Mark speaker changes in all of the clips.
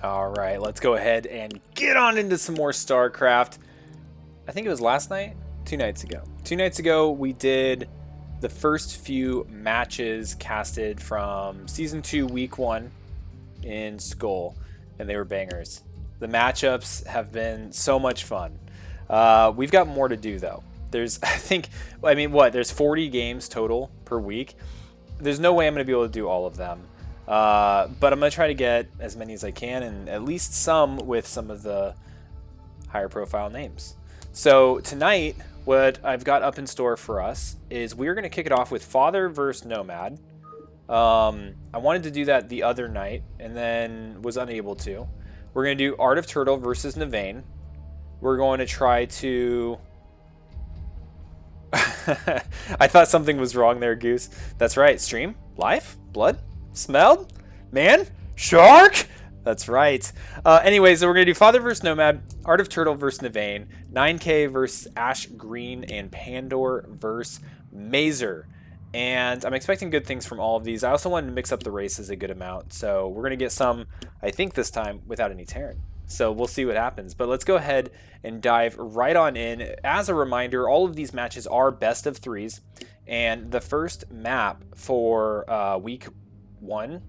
Speaker 1: All right, let's go ahead and get on into some more StarCraft. I think it was last night? 2 nights ago. 2 nights ago, we did the first few matches casted from Season 2, Week 1 in SCUL, and they were bangers. The matchups have been so much fun. We've got more to do, though. There's, there's 40 games total per week. There's no way I'm going to be able to do all of them. But I'm going to try to get as many as I can, and at least some with some of the higher profile names. So tonight, what I've got up in store for us is we're going to kick it off with Father versus Nomad. I wanted to do that the other night and then was unable to. We're going to do Art of Turtle versus Navane. We're going to try to... I thought something was wrong there, Goose. That's right. Stream? Life? Blood? Smelled? Man? Shark? That's right. Anyways, so we're going to do Father versus Nomad, Art of Turtle versus Navane, 9K versus Ash Green, and Pandor versus Mazer. And I'm expecting good things from all of these. I also wanted to mix up the races a good amount. So we're going to get some, I think this time, without any Terran. So we'll see what happens. But let's go ahead and dive right on in. As a reminder, all of these matches are best of 3s. And the first map for week 1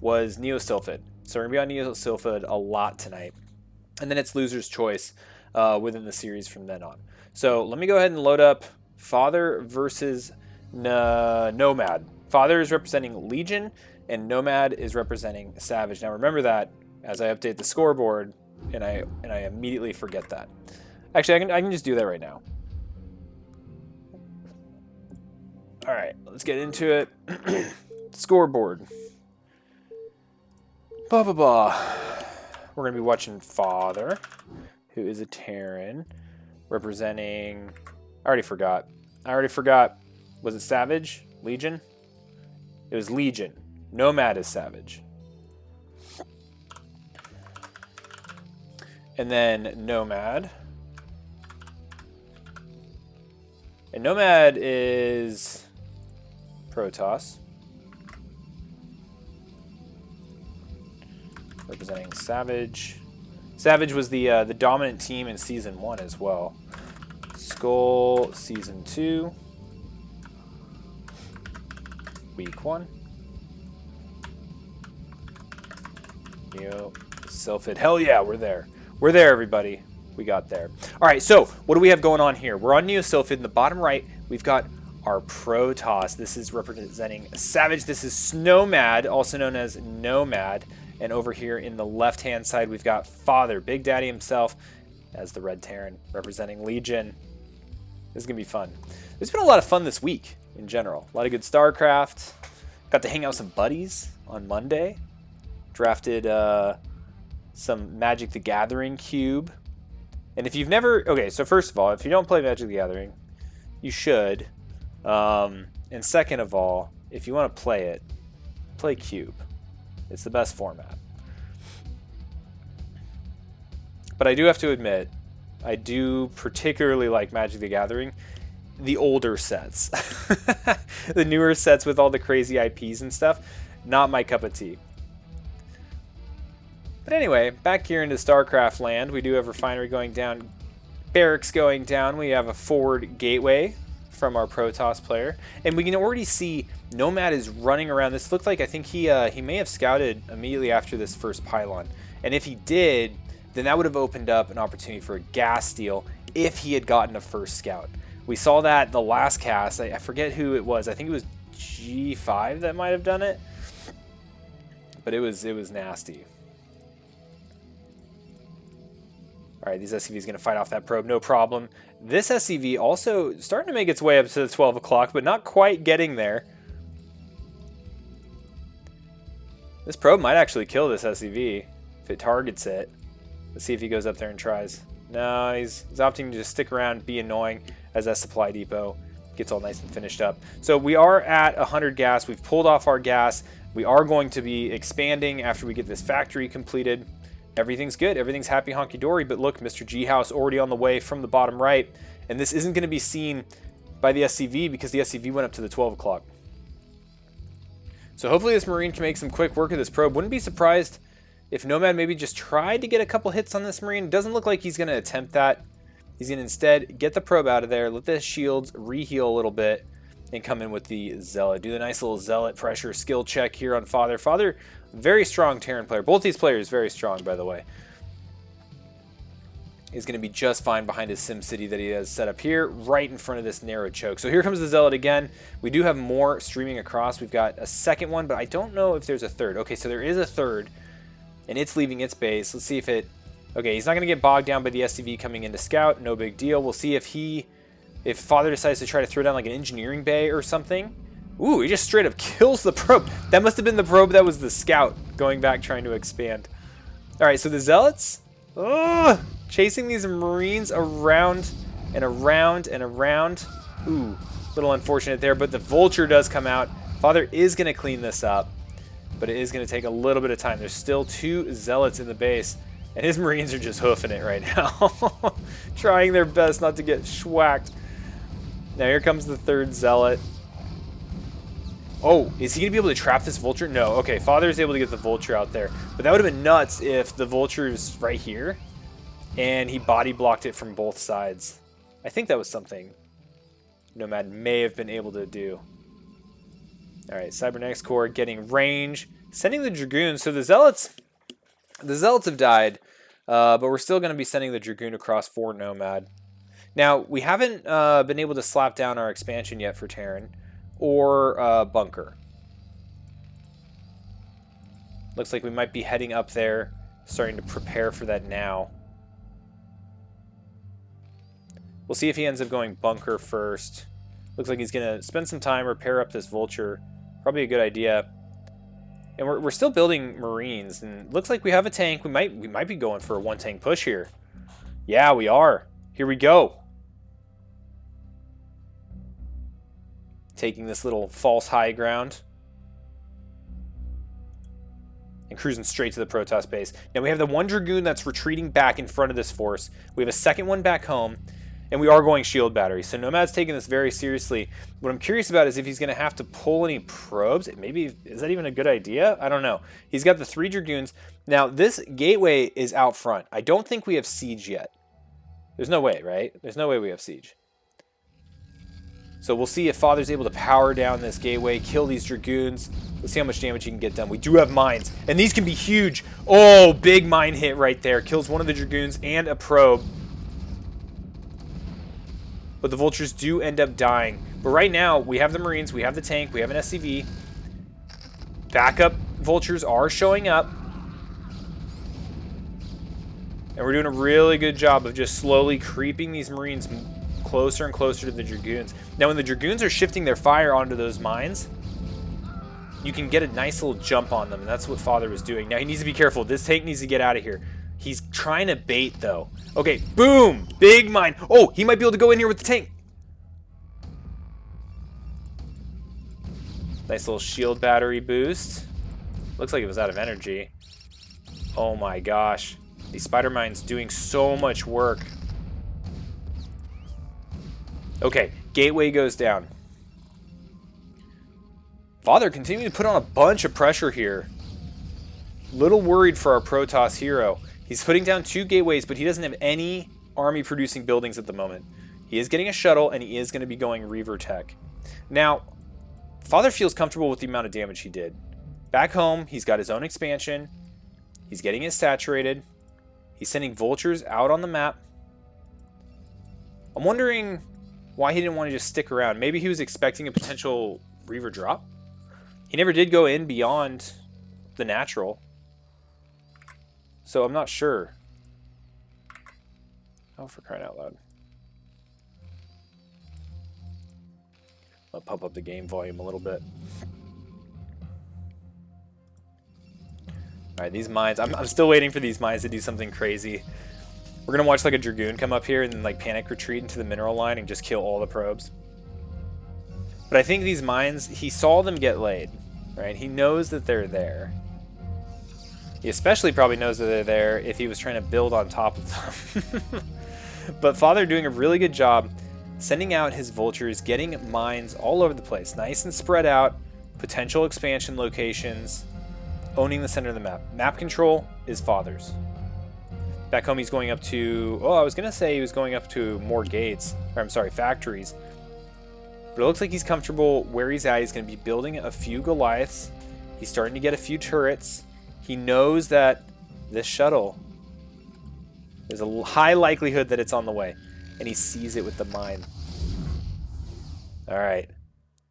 Speaker 1: was Neo Sylphid. So we're going to be on Neo Sylphid a lot tonight. And then it's loser's choice within the series from then on. So let me go ahead and load up Father versus Nomad. Father is representing Legion, and Nomad is representing Savage. Now remember that as I update the scoreboard, and I immediately forget that. Actually, I can just do that right now. All right, let's get into it. Scoreboard. Blah, blah, blah. We're going to be watching Father, who is a Terran, representing... I already forgot. Was it Savage? Legion? It was Legion. Nomad is Savage. And then Nomad. And Nomad is Protoss. Representing Savage. Savage was the dominant team in Season 1 as well. SCUL Season 2. Week 1. Neo Sylphid. Hell yeah, we're there. We're there, everybody. We got there. All right, so what do we have going on here? We're on Neo Sylphid. In the bottom right, we've got our Protoss. This is representing Savage. This is Snowmad, also known as Nomad. And over here in the left-hand side, we've got Father, Big Daddy himself, as the Red Terran, representing Legion. This is going to be fun. There's been a lot of fun this week in general. A lot of good StarCraft. Got to hang out with some buddies on Monday. Drafted some Magic the Gathering cube. And if you've never... Okay, so first of all, if you don't play Magic the Gathering, you should. And second of all, if you want to play it, play cube. It's the best format. But I do have to admit, I do particularly like Magic the Gathering. The older sets. The newer sets with all the crazy IPs and stuff, not my cup of tea. But anyway, back here into StarCraft land, we do have Refinery going down, Barracks going down. We have a forward gateway from our Protoss player. And we can already see Nomad is running around. This looked like, I think he may have scouted immediately after this first pylon. And if he did, then that would have opened up an opportunity for a gas steal if he had gotten a first scout. We saw that the last cast. I forget who it was. I think it was G5 that might have done it. But it was nasty. All right, these SCVs going to fight off that probe, no problem. This SCV also starting to make its way up to the 12 o'clock, but not quite getting there. This probe might actually kill this SCV if it targets it. Let's see if he goes up there and tries. No, he's opting to just stick around, be annoying as that supply depot gets all nice and finished up. So we are at 100 gas. We've pulled off our gas. We are going to be expanding after we get this factory completed. Everything's good. Everything's happy honky-dory. But look, Mr. G House already on the way from the bottom right. And this isn't going to be seen by the SCV because the SCV went up to the 12 o'clock. So hopefully this Marine can make some quick work of this probe. Wouldn't be surprised if Nomad maybe just tried to get a couple hits on this Marine. It doesn't look like he's going to attempt that. He's going to instead get the probe out of there, let the shields reheal a little bit, and come in with the Zealot. Do the nice little Zealot pressure skill check here on Father. Father, very strong Terran player. Both these players very strong, by the way. He's going to be just fine behind his Sim City that he has set up here, right in front of this narrow choke. So here comes the Zealot again. We do have more streaming across. We've got a second one, but I don't know if there's a third. Okay, so there is a third, and it's leaving its base. Let's see if it... Okay, he's not going to get bogged down by the SCV coming into scout. No big deal. We'll see if Father decides to try to throw down like an engineering bay or something. Ooh, he just straight up kills the probe. That must have been the probe that was the scout going back trying to expand. All right, so the Zealots... Oh, chasing these Marines around and around and around. Ooh, a little unfortunate there, but the Vulture does come out. Father is going to clean this up, but it is going to take a little bit of time. There's still 2 Zealots in the base, and his Marines are just hoofing it right now. Trying their best not to get schwacked. Now here comes the 3rd Zealot. Oh, is he going to be able to trap this Vulture? No. Okay, Father is able to get the Vulture out there. But that would have been nuts if the Vulture is right here and he body blocked it from both sides. I think that was something Nomad may have been able to do. All right, Cybernetics Core getting range, sending the Dragoons. So the Zealots have died, but we're still going to be sending the Dragoon across for Nomad. Now, we haven't been able to slap down our expansion yet for Terran. Or bunker. Looks like we might be heading up there, starting to prepare for that now. We'll see if he ends up going bunker first. Looks like he's going to spend some time, repair up this Vulture. Probably a good idea. And we're still building Marines, and looks like we have a tank. We might be going for a 1-tank push here. Yeah, we are. Here we go. Taking this little false high ground and cruising straight to the Protoss base. Now we have the 1 Dragoon that's retreating back in front of this force. We have a second one back home, and we are going shield battery. So Nomad's taking this very seriously. What I'm curious about is if he's going to have to pull any probes. Maybe, is that even a good idea? I don't know. He's got the 3 Dragoons. Now this gateway is out front. I don't think we have siege yet. There's no way, right? There's no way we have siege. So we'll see if Father's able to power down this gateway, kill these Dragoons. Let's see how much damage he can get done. We do have mines, and these can be huge. Oh, big mine hit right there. Kills one of the Dragoons and a probe. But the Vultures do end up dying. But right now, we have the Marines, we have the tank, we have an SCV. Backup Vultures are showing up. And we're doing a really good job of just slowly creeping these Marines closer and closer to the Dragoons. Now, when the Dragoons are shifting their fire onto those mines, you can get a nice little jump on them, and that's what Father was doing. Now, he needs to be careful. This tank needs to get out of here. He's trying to bait, though. Okay, boom! Big mine. Oh, he might be able to go in here with the tank. Nice little shield battery boost. Looks like it was out of energy. Oh my gosh. These spider mines doing so much work. Okay, gateway goes down. Father continuing to put on a bunch of pressure here. Little worried for our Protoss hero. He's putting down 2 gateways, but he doesn't have any army-producing buildings at the moment. He is getting a shuttle, and he is going to be going Reaver Tech. Now, Father feels comfortable with the amount of damage he did. Back home, he's got his own expansion. He's getting it saturated. He's sending Vultures out on the map. I'm wondering why he didn't want to just stick around. Maybe he was expecting a potential Reaver drop. He never did go in beyond the natural. So I'm not sure. Oh, for crying out loud. I'll pump up the game volume a little bit. Alright, these mines. I'm still waiting for these mines to do something crazy. We're going to watch like a Dragoon come up here and then like panic retreat into the mineral line and just kill all the probes. But I think these mines, he saw them get laid, right? He knows that they're there. He especially probably knows that they're there if he was trying to build on top of them. But Father doing a really good job sending out his Vultures, getting mines all over the place. Nice and spread out. Potential expansion locations. owning the center of the map. Map control is Father's. Back home, he's going up to... Oh, I was going to say he was going up to more gates. Or, I'm sorry, factories. But it looks like he's comfortable where he's at. He's going to be building a few Goliaths. He's starting to get a few turrets. He knows that this shuttle, there's a high likelihood that it's on the way. And he sees it with the mine. Alright.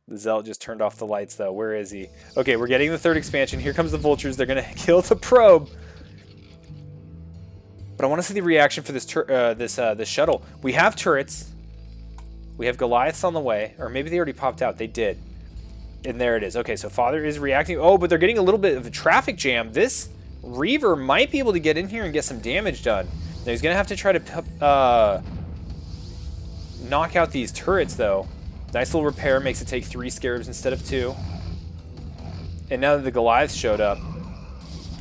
Speaker 1: The Zealot just turned off the lights, though. Where is he? Okay, we're getting the third expansion. Here comes the vultures. They're going to kill the probe. But I want to see the reaction for this this shuttle. We have turrets. We have Goliaths on the way. Or maybe they already popped out. They did. And there it is. Okay, so Father is reacting. Oh, but they're getting a little bit of a traffic jam. This Reaver might be able to get in here and get some damage done. Now, he's going to have to try to knock out these turrets, though. Nice little repair. Makes it take 3 scarabs instead of 2. And now that the Goliaths showed up,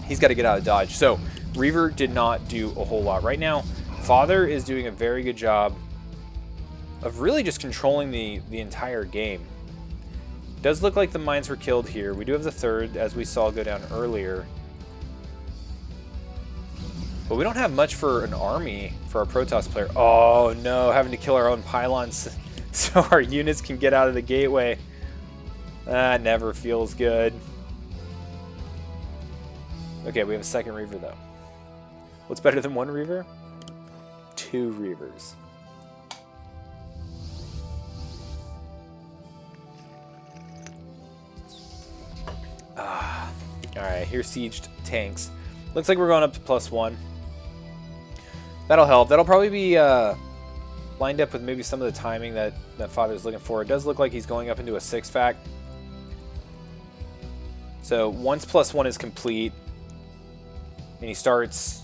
Speaker 1: he's got to get out of dodge. So, Reaver did not do a whole lot. Right now, Father is doing a very good job of really just controlling the entire game. Does look like the mines were killed here. We do have the third, as we saw go down earlier. But we don't have much for an army for our Protoss player. Oh no, having to kill our own pylons so our units can get out of the gateway. That never feels good. Okay, we have a second Reaver though. What's better than 1 Reaver? 2 Reavers. Alright, here's sieged tanks. Looks like we're going up to +1. That'll help. That'll probably be lined up with maybe some of the timing that Father's looking for. It does look like he's going up into a 6-fac. So once +1 is complete, and he starts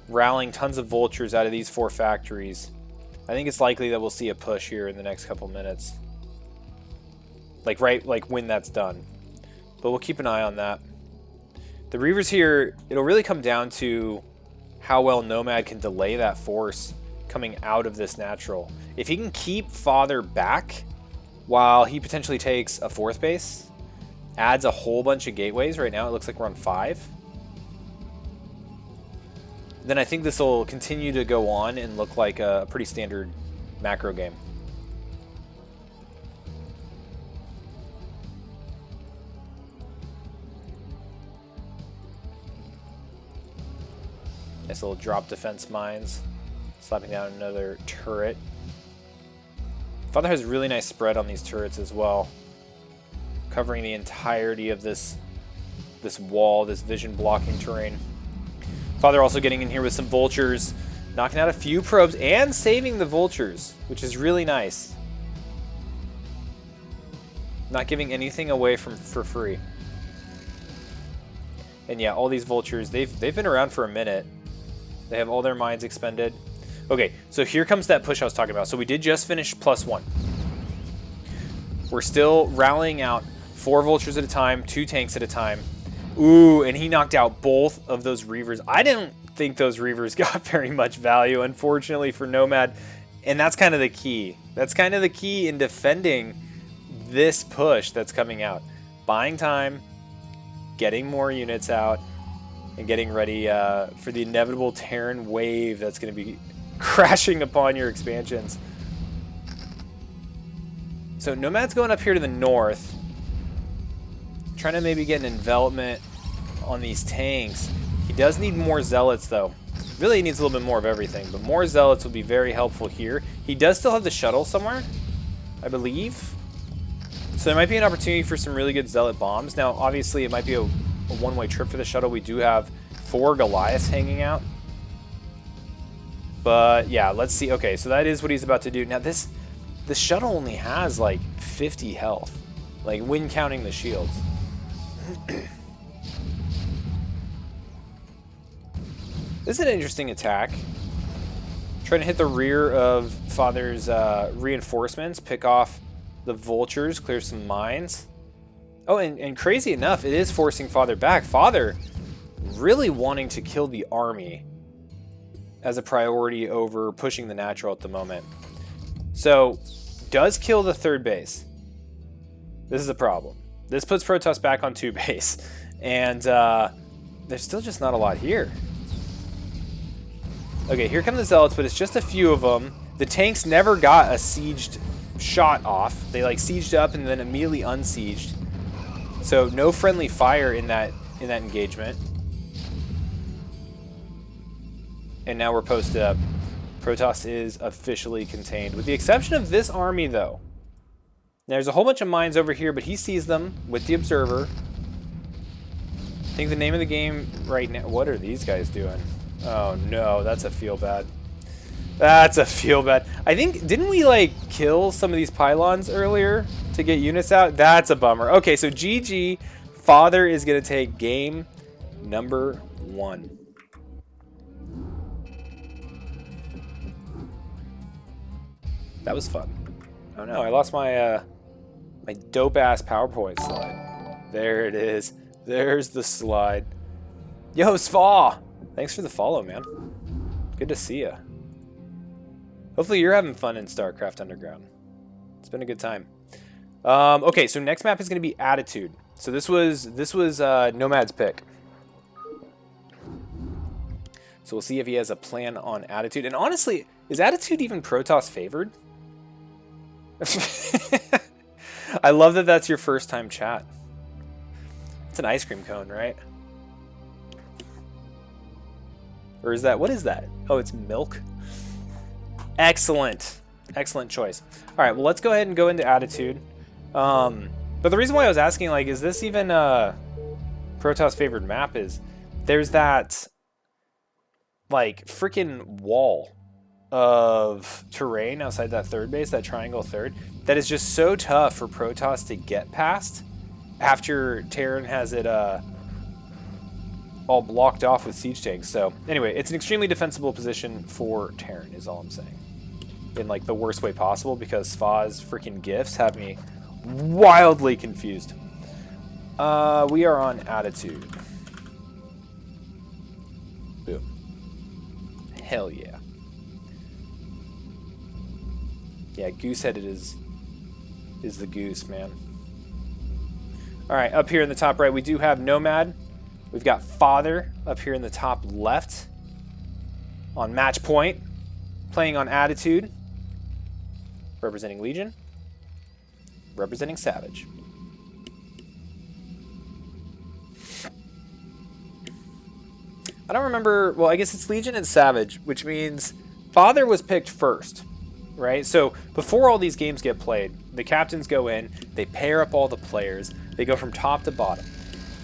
Speaker 1: rallying tons of vultures out of these 4 factories, I think it's likely that we'll see a push here in the next couple minutes. Like when that's done. But we'll keep an eye on that. The Reavers here, it'll really come down to how well Nomad can delay that force coming out of this natural. If he can keep Father back while he potentially takes a 4th base, adds a whole bunch of gateways. Right now it looks like we're on 5. Then I think this will continue to go on and look like a pretty standard macro game. Nice little drop defense mines. Slapping down another turret. Father has really nice spread on these turrets as well. Covering the entirety of this wall, this vision blocking terrain. Father also getting in here with some vultures. Knocking out a few probes and saving the vultures, which is really nice. Not giving anything away for free. And yeah, all these vultures, they've been around for a minute. They have all their mines expended. Okay, so here comes that push I was talking about. So we did just finish +1. We're still rallying out 4 vultures at a time, 2 tanks at a time. Ooh, and he knocked out both of those Reavers. I didn't think those Reavers got very much value, unfortunately, for Nomad. And that's kind of the key. That's kind of the key in defending this push that's coming out. Buying time, getting more units out, and getting ready for the inevitable Terran wave that's going to be crashing upon your expansions. So Nomad's going up here to the north, trying to maybe get an envelopment on these tanks. He does need more Zealots, though. Really, he needs a little bit more of everything, but more Zealots will be very helpful here. He does still have the shuttle somewhere, I believe. So there might be an opportunity for some really good Zealot bombs. Now, obviously, it might be a one-way trip for the shuttle. We do have 4 Goliaths hanging out. But yeah, let's see. Okay, so that is what he's about to do. Now this shuttle only has like 50 health, like when counting the shields. This is an interesting attack. Trying to hit the rear of Father's reinforcements, pick off the vultures, clear some mines. Oh, and crazy enough, it is forcing Father back. Father really wanting to kill the army as a priority over pushing the natural at the moment. So, does kill the 3rd base. This is a problem. This puts Protoss back on 2 base. And there's still just not a lot here. Okay, here come the Zealots, but it's just a few of them. The tanks never got a sieged shot off. They like sieged up and then immediately unsieged. So no friendly fire in that engagement. And now we're posted up. Protoss is officially contained, with the exception of this army, though. There's a whole bunch of mines over here, but he sees them with the observer. I think the name of the game right now... What are these guys doing? Oh, no. That's a feel bad. That's a feel bad. I think... Didn't we, like, kill some of these pylons earlier to get units out? That's a bummer. Okay, so GG. Father is going to take game number 1. That was fun. Oh no, I lost my my dope-ass PowerPoint slide. There it is. There's the slide. Yo, Sva! Thanks for the follow, man. Good to see ya. Hopefully you're having fun in StarCraft Underground. It's been a good time. Okay, so next map is going to be Attitude. So this was Nomad's pick. So we'll see if he has a plan on Attitude. And honestly, is Attitude even Protoss favored? I love that that's your first time chat. It's an ice cream cone, right? Or is that, what is that? Oh, it's milk. Excellent. Excellent choice. All right, well, let's go ahead and go into Attitude. But the reason why I was asking, like, is this even a Protoss favored map is there's that, like, freaking wall of terrain outside that third base, that triangle third, that is just so tough for Protoss to get past after Terran has it all blocked off with siege tanks. So anyway, it's an extremely defensible position for Terran is all I'm saying, in like the worst way possible, because Sva's freaking gifts have me wildly confused. We are on Attitude. Boom. Hell yeah. Yeah, goose-headed is the goose, man. All right, up here in the top right, we do have Nomad. We've got Father up here in the top left on match point, playing on Attitude, representing Legion, representing Savage. I don't remember, well, I guess it's Legion and Savage, which means Father was picked first. Right? So before all these games get played, the captains go in, they pair up all the players, they go from top to bottom.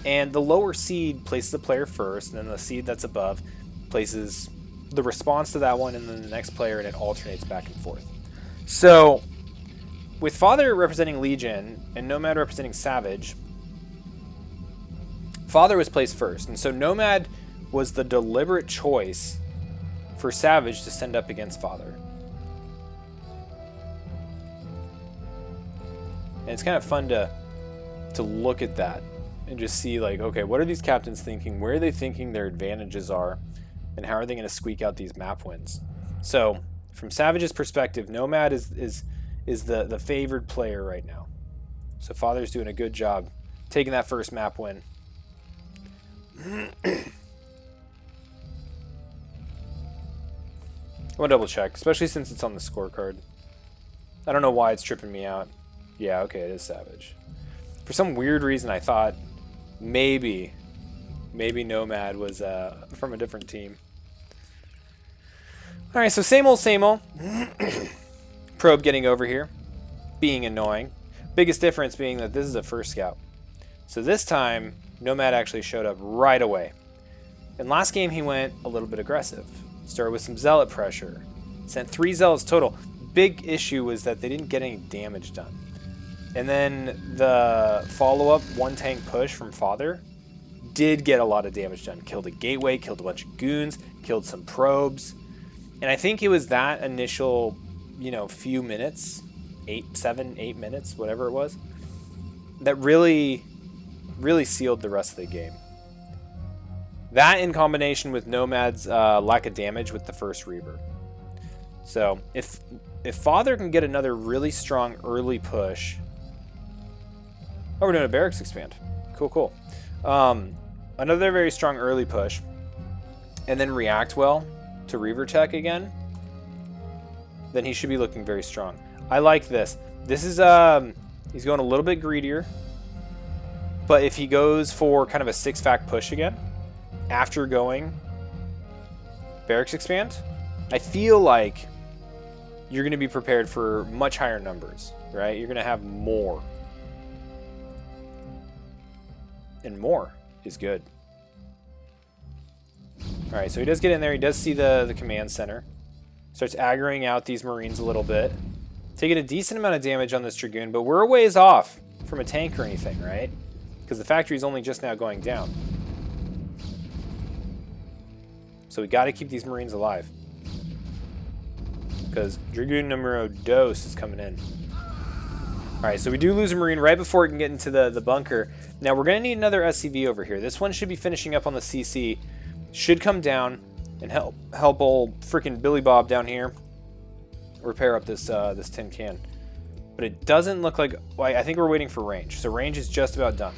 Speaker 1: And the lower seed places the player first, and then the seed that's above places the response to that one, and then the next player, and it alternates back and forth. So with Father representing Legion and Nomad representing Savage, Father was placed first. And so Nomad was the deliberate choice for Savage to send up against Father. And it's kind of fun to look at that and just see, like, okay, what are these captains thinking? Where are they thinking their advantages are? And how are they going to squeak out these map wins? So, from Savage's perspective, Nomad is the favored player right now. So Father's doing a good job taking that first map win. I want to double check, especially since it's on the scorecard. I don't know why it's tripping me out. Yeah, okay, it is Savage. For some weird reason, I thought maybe Nomad was from a different team. All right, so same old, same old. Probe getting over here, being annoying. Biggest difference being that this is a first scout. So this time, Nomad actually showed up right away. And last game, he went a little bit aggressive. Started with some Zealot pressure. Sent 3 Zealots total. Big issue was that they didn't get any damage done. And then the follow-up 1-tank push from Father did get a lot of damage done. Killed a gateway, killed a bunch of goons, killed some probes. And I think it was that initial, few minutes, 7, 8 minutes, whatever it was, that really sealed the rest of the game. That in combination with Nomad's lack of damage with the first Reaver. So if Father can get another really strong early push... Oh, we're doing a barracks expand. Cool, cool. Another very strong early push. And then react well to Reaver Tech again. Then he should be looking very strong. I like this. This is, he's going a little bit greedier. But if he goes for kind of a 6-fact push again, after going Barracks Expand, I feel like you're going to be prepared for much higher numbers, right? You're going to have more. And more is good. Alright, so he does get in there. He does see the command center. Starts aggroing out these Marines a little bit. Taking a decent amount of damage on this Dragoon, but we're a ways off from a tank or anything, right? Because the factory is only just now going down. So we got to keep these Marines alive. Because Dragoon numero dos is coming in. Alright, so we do lose a Marine right before it can get into the bunker. Now we're going to need another SCV over here. This one should be finishing up on the CC. Should come down and help old freaking Billy Bob down here repair up this this tin can. But it doesn't look like... Well, I think we're waiting for range. So range is just about done.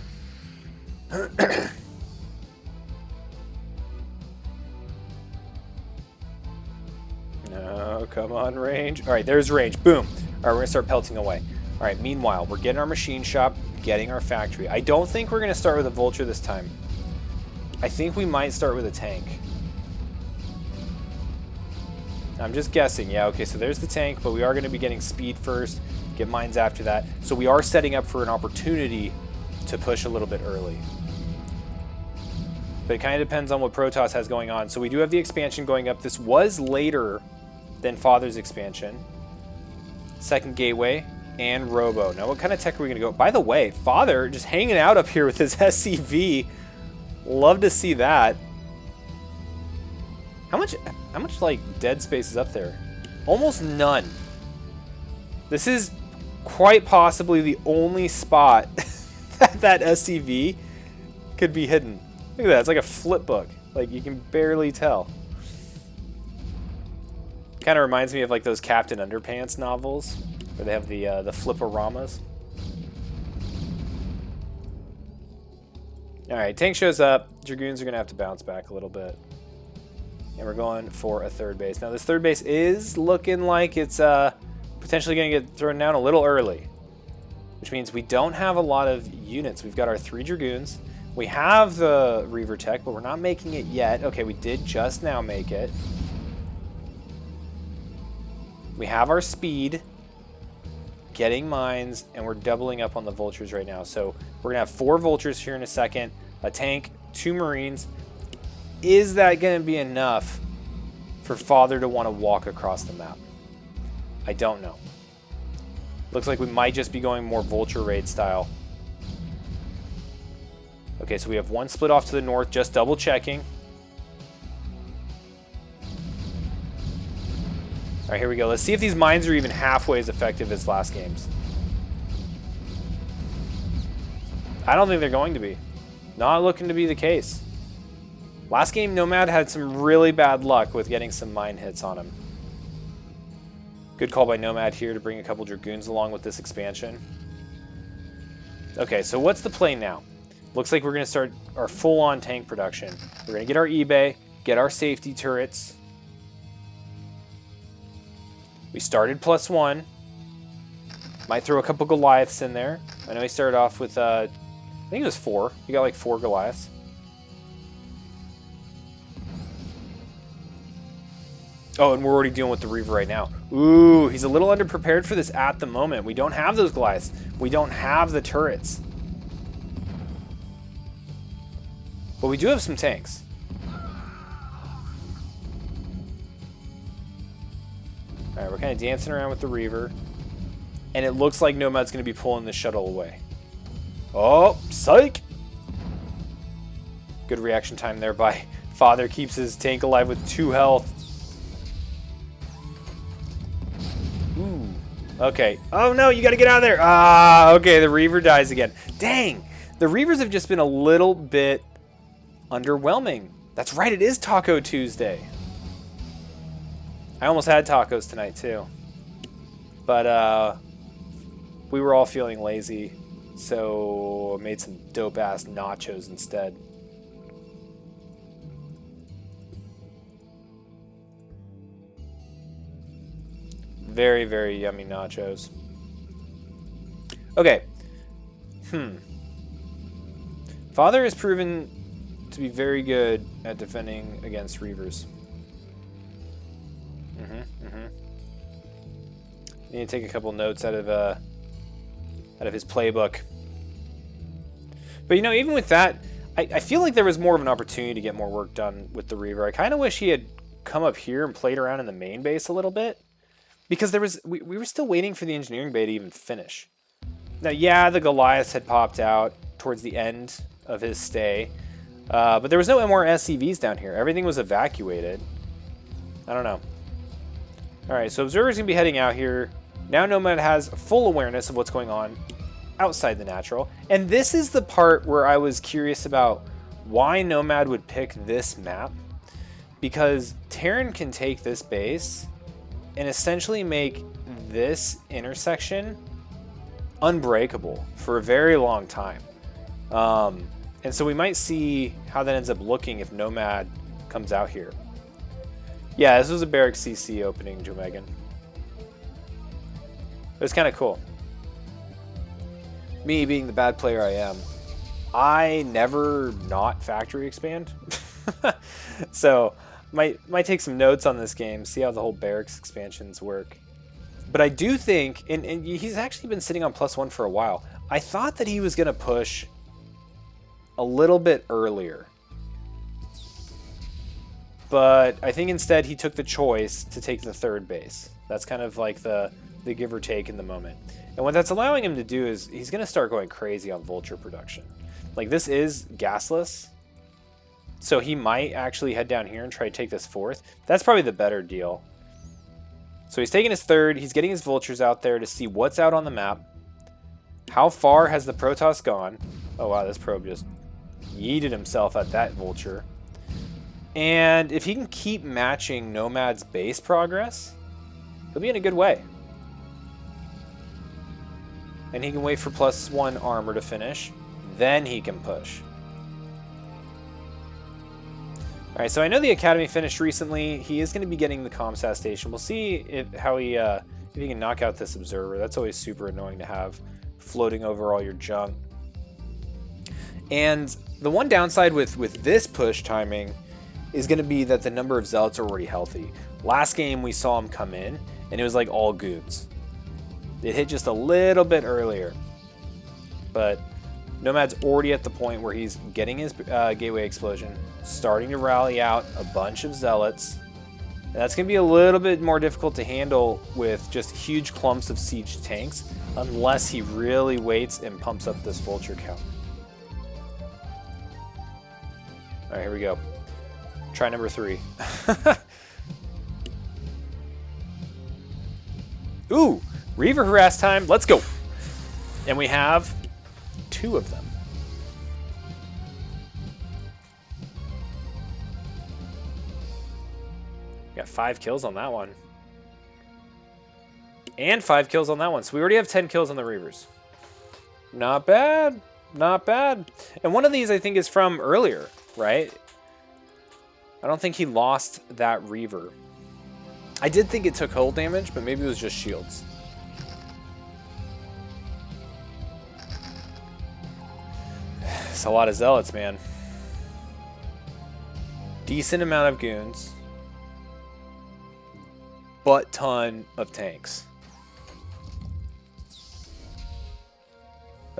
Speaker 1: No, come on, range. All right, there's range. Boom. All right, we're going to start pelting away. All right, meanwhile, we're getting our machine shop, getting our factory. I don't think we're going to start with a vulture this time. I think we might start with a tank. I'm just guessing. Yeah, okay, so there's the tank, but we are going to be getting speed first, get mines after that. So we are setting up for an opportunity to push a little bit early. But it kind of depends on what Protoss has going on. So we do have the expansion going up. This was later than Father's expansion. Second gateway and Robo. Now what kind of tech are we going to go? By the way, Father just hanging out up here with his SCV. Love to see that. How much like dead space is up there? Almost none. This is quite possibly the only spot that SCV could be hidden. Look at that, it's like a flip book. Like, you can barely tell. Kind of reminds me of like those Captain Underpants novels, where they have the fliporamas. Alright, tank shows up. Dragoons are going to have to bounce back a little bit. And we're going for a third base. Now, this third base is looking like it's potentially going to get thrown down a little early. Which means we don't have a lot of units. We've got our 3 Dragoons. We have the Reaver Tech, but we're not making it yet. Okay, we did just now make it. We have our speed, getting mines, and we're doubling up on the vultures right now. So we're going to have 4 vultures here in a second, a tank, 2 Marines. Is that going to be enough for Father to want to walk across the map? I don't know. Looks like we might just be going more vulture raid style. Okay, so we have 1 split off to the north, just double checking. All right, here we go. Let's see if these mines are even halfway as effective as last game's. I don't think they're going to be. Not looking to be the case. Last game, Nomad had some really bad luck with getting some mine hits on him. Good call by Nomad here to bring a couple Dragoons along with this expansion. Okay, so what's the play now? Looks like we're going to start our full-on tank production. We're going to get our eBay, get our safety turrets. We started +1. Might throw a couple Goliaths in there. I know he started off with, I think it was 4. He got like 4 Goliaths. Oh, and we're already dealing with the Reaver right now. Ooh, he's a little underprepared for this at the moment. We don't have those Goliaths. We don't have the turrets. But we do have some tanks. Alright, we're kind of dancing around with the Reaver. And it looks like Nomad's going to be pulling the shuttle away. Oh, psych! Good reaction time there by Father. Keeps his tank alive with 2 health. Ooh. Okay. Oh no, you got to get out of there. Ah, okay, the Reaver dies again. Dang! The Reavers have just been a little bit underwhelming. That's right, it is Taco Tuesday. I almost had tacos tonight too. But we were all feeling lazy, So I made some dope-ass nachos instead. Very, very yummy nachos. Okay. Father has proven to be very good at defending against Reavers. Need to take a couple notes out of his playbook. But you know, even with that, I feel like there was more of an opportunity to get more work done with the Reaver. I kind of wish he had come up here and played around in the main base a little bit, because we were still waiting for the engineering bay to even finish. Now, yeah, the Goliath had popped out towards the end of his stay, but there was no more SCVs down here. Everything was evacuated. I don't know. All right, so Observer's going to be heading out here. Now Nomad has full awareness of what's going on outside the natural. And this is the part where I was curious about why Nomad would pick this map. Because Terran can take this base and essentially make this intersection unbreakable for a very long time. And so we might see how that ends up looking if Nomad comes out here. Yeah, this was a Barracks CC opening, Joe Megan. It was kind of cool. Me being the bad player I am, I never not factory expand. So might take some notes on this game, see how the whole Barracks expansions work. But I do think, and he's actually been sitting on +1 for a while. I thought that he was going to push a little bit earlier. But I think instead he took the choice to take the third base. That's kind of like the give or take in the moment. And what that's allowing him to do is he's going to start going crazy on vulture production. Like, this is gasless, so he might actually head down here and try to take this fourth. That's probably the better deal. So he's taking his third. He's getting his vultures out there to see what's out on the map. How far has the Protoss gone? Oh, wow, this probe just yeeted himself at that vulture. And if he can keep matching Nomad's base progress, he'll be in a good way. And he can wait for +1 armor to finish. Then he can push. Alright, so I know the Academy finished recently. He is going to be getting the Comsat station. We'll see if he can knock out this Observer. That's always super annoying to have floating over all your junk. And the one downside with this push timing is going to be that the number of Zealots are already healthy. Last game we saw him come in, and it was like all goons. It hit just a little bit earlier. But Nomad's already at the point where he's getting his Gateway Explosion, starting to rally out a bunch of Zealots. And that's going to be a little bit more difficult to handle with just huge clumps of siege tanks, unless he really waits and pumps up this Vulture count. Alright, here we go. Try number 3. Ooh! Reaver harass time. Let's go! And we have 2 of them. Got 5 kills on that one. And 5 kills on that one. So we already have 10 kills on the Reavers. Not bad. Not bad. And one of these I think is from earlier, right? I don't think he lost that Reaver. I did think it took hull damage, but maybe it was just shields. It's a lot of Zealots, man. Decent amount of goons. Butt ton of tanks.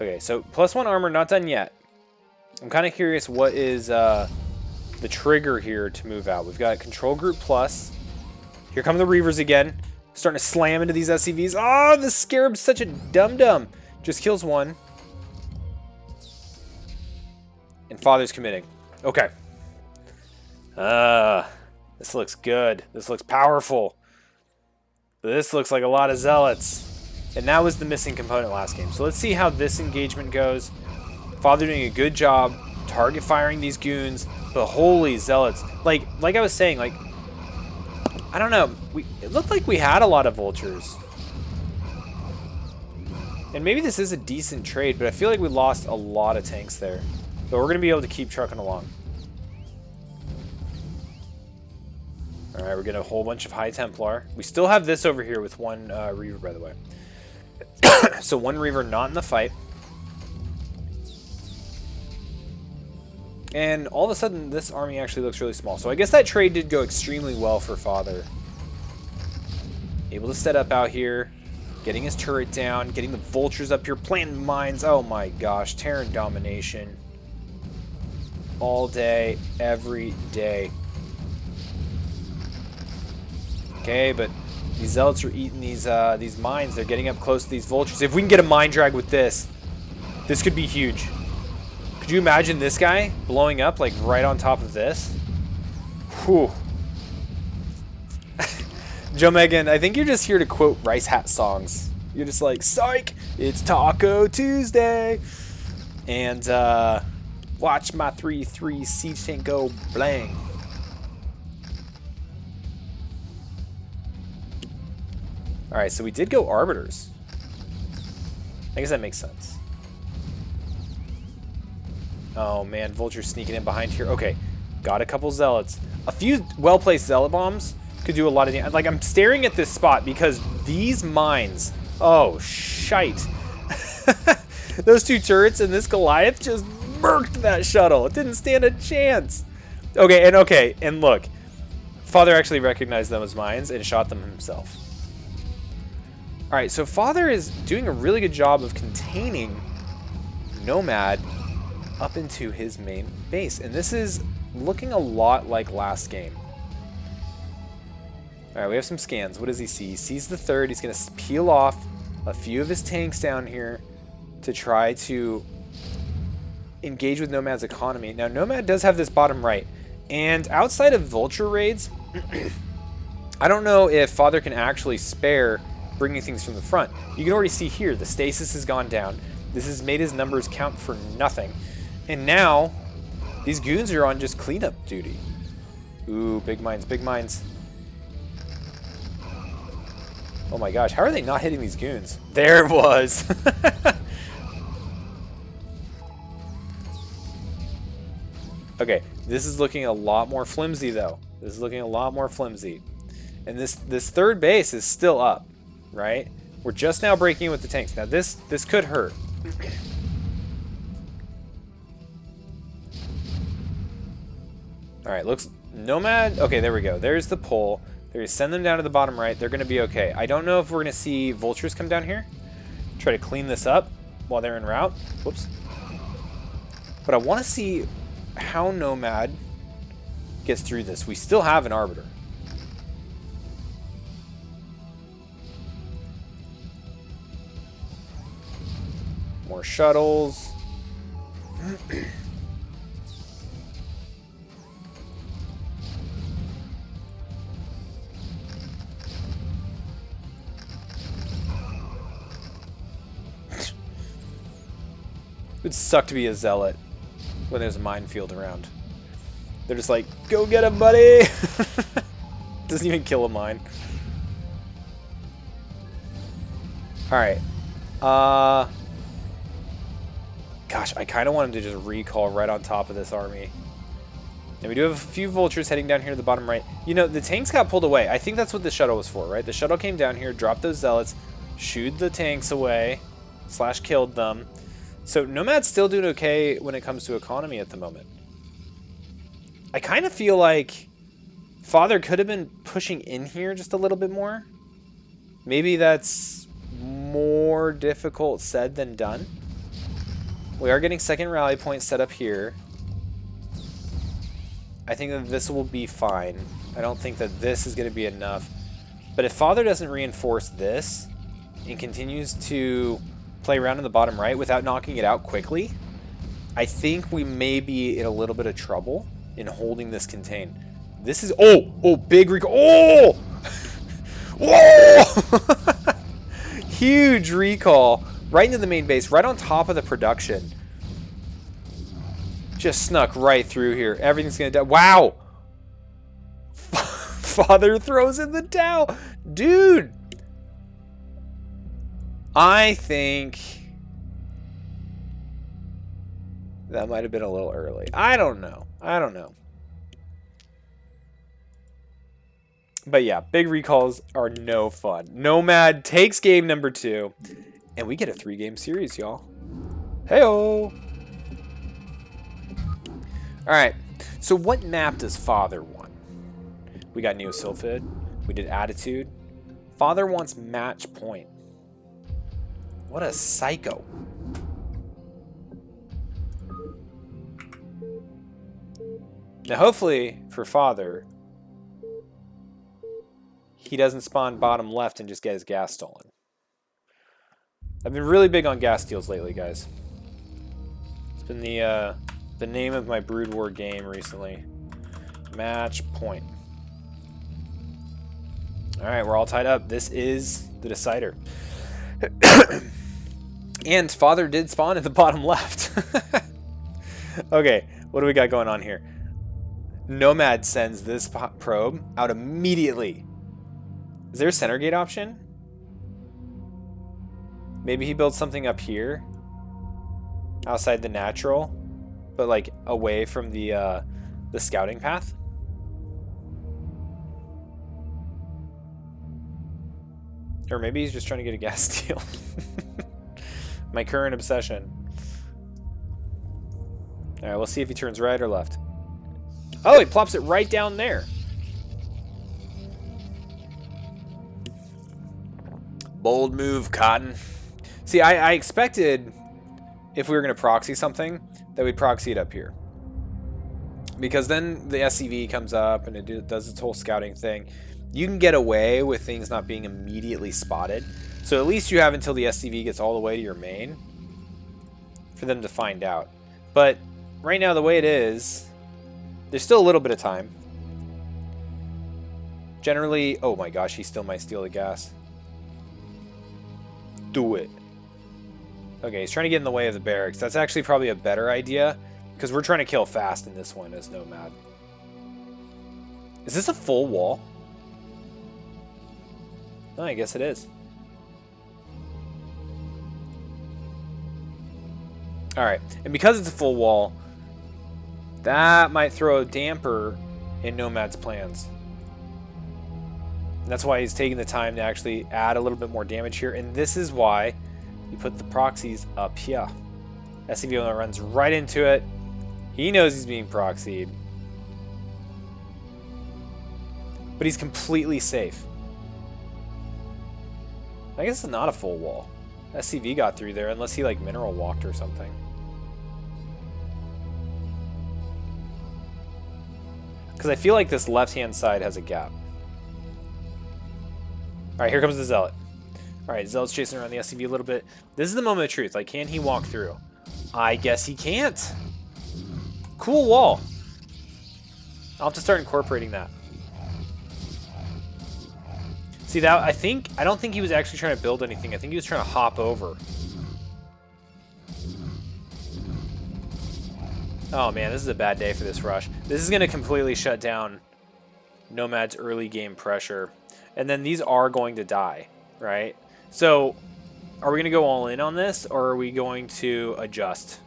Speaker 1: Okay, so +1 armor, not done yet. I'm kind of curious what is the trigger here to move out. We've got Control Group Plus. Here come the Reavers again. Starting to slam into these SCVs. Oh, the Scarab's such a dum-dum. Just kills 1. And Father's committing. Okay. This looks good. This looks powerful. But this looks like a lot of Zealots. And that was the missing component last game. So let's see how this engagement goes. Father doing a good job target firing these goons. But holy Zealots. Like I was saying, like, I don't know. It looked like we had a lot of vultures. And maybe this is a decent trade, but I feel like we lost a lot of tanks there. But we're going to be able to keep trucking along. Alright, we're getting a whole bunch of High Templar. We still have this over here with one Reaver, by the way. So one Reaver not in the fight. And all of a sudden, this army actually looks really small. So I guess that trade did go extremely well for Father. Able to set up out here. Getting his turret down. Getting the vultures up here. Planting mines. Oh my gosh. Terran domination. All day. Every day. Okay, but these zealots are eating these mines. They're getting up close to these vultures. If we can get a mine drag with this, this could be huge. Could you imagine this guy blowing up like right on top of this? Whew. Joe Megan, I think you're just here to quote Rice Hat songs. You're just like, psych, it's Taco Tuesday. And watch my 3-3 siege tank go blang. Alright, so we did go Arbiters. I guess that makes sense. Oh man, Vulture's sneaking in behind here. Okay, got a couple Zealots. A few well-placed Zealot bombs could do a lot of damage. Like, I'm staring at this spot because these mines... Oh, shite. Those two turrets and this Goliath just murked that shuttle. It didn't stand a chance. Okay, and look. Father actually recognized them as mines and shot them himself. Alright, so Father is doing a really good job of containing Nomad up into his main base. And this is looking a lot like last game. Alright, we have some scans. What does he see? He sees the third. He's going to peel off a few of his tanks down here to try to engage with Nomad's economy. Now, Nomad does have this bottom right. And outside of Vulture raids, I don't know if Father can actually spare bringing things from the front. You can already see here, the stasis has gone down. This has made his numbers count for nothing. And now, these goons are on just cleanup duty. Ooh, big mines, big mines. Oh my gosh, how are they not hitting these goons? There it was. Okay, this is looking a lot more flimsy though. This is looking a lot more flimsy. And this third base is still up, right? We're just now breaking in with the tanks. Now this could hurt. Alright, looks... Nomad... Okay, there we go. There's the pole. There, send them down to the bottom right. They're going to be okay. I don't know if we're going to see vultures come down here. Try to clean this up while they're en route. Whoops. But I want to see how Nomad gets through this. We still have an Arbiter. More shuttles. It would suck to be a zealot when there's a minefield around. They're just like, go get him, buddy! Doesn't even kill a mine. Alright. Gosh, I kind of want him to just recall right on top of this army. And we do have a few vultures heading down here to the bottom right. You know, the tanks got pulled away. I think that's what the shuttle was for, right? The shuttle came down here, dropped those zealots, shooed the tanks away, / killed them. So Nomad's still doing okay when it comes to economy at the moment. I kind of feel like Father could have been pushing in here just a little bit more. Maybe that's more difficult said than done. We are getting second rally point set up here. I think that this will be fine. I don't think that this is going to be enough. But if Father doesn't reinforce this and continues to play around in the bottom right without knocking it out quickly, I think we may be in a little bit of trouble in holding this contained. This is... Oh, big recall. Oh! Whoa! Huge recall. Right into the main base, right on top of the production. Just snuck right through here. Everything's going to die. Wow! Father throws in the towel. Dude! I think that might have been a little early. I don't know. I don't know. But yeah, big recalls are no fun. Nomad takes game number 2, and we get a 3-game series, y'all. Hey-oh! Alright, so what map does Father want? We got Neosylphid. We did Attitude. Father wants Match Point. What a psycho. Now, hopefully, for Father, he doesn't spawn bottom left and just get his gas stolen. I've been really big on gas steals lately, guys. It's been the name of my Brood War game recently. Match Point. Alright, we're all tied up. This is the decider. And Father did spawn at the bottom left. Okay, what do we got going on here? Nomad sends this probe out immediately. Is there a center gate option? Maybe he builds something up here, outside the natural, but like away from the scouting path. Or maybe he's just trying to get a gas steal. My current obsession. All right, we'll see if he turns right or left. Oh, he plops it right down there. Bold move, Cotton. See, I expected if we were going to proxy something, that we'd proxy it up here. Because then the SCV comes up and it does its whole scouting thing. You can get away with things not being immediately spotted. So at least you have until the SCV gets all the way to your main for them to find out. But right now, the way it is, there's still a little bit of time. Generally, oh my gosh, he still might steal the gas. Do it. Okay, he's trying to get in the way of the barracks. That's actually probably a better idea, because we're trying to kill fast in this one as Nomad. Is this a full wall? Oh, I guess it is. Alright, and because it's a full wall, that might throw a damper in Nomad's plans. And that's why he's taking the time to actually add a little bit more damage here. And this is why you put the proxies up here. SCV runs right into it. He knows he's being proxied. But he's completely safe. I guess it's not a full wall. SCV got through there unless he like mineral walked or something. Because I feel like this left-hand side has a gap. Alright, here comes the Zealot. Alright, Zealot's chasing around the SCV a little bit. This is the moment of truth. Like, can he walk through? I guess he can't. Cool wall. I'll have to start incorporating that. See, that I don't think he was actually trying to build anything. I think he was trying to hop over. Oh man, this is a bad day for this rush. This is going to completely shut down Nomad's early game pressure. And then these are going to die, right? So, are we going to go all in on this, or are we going to adjust?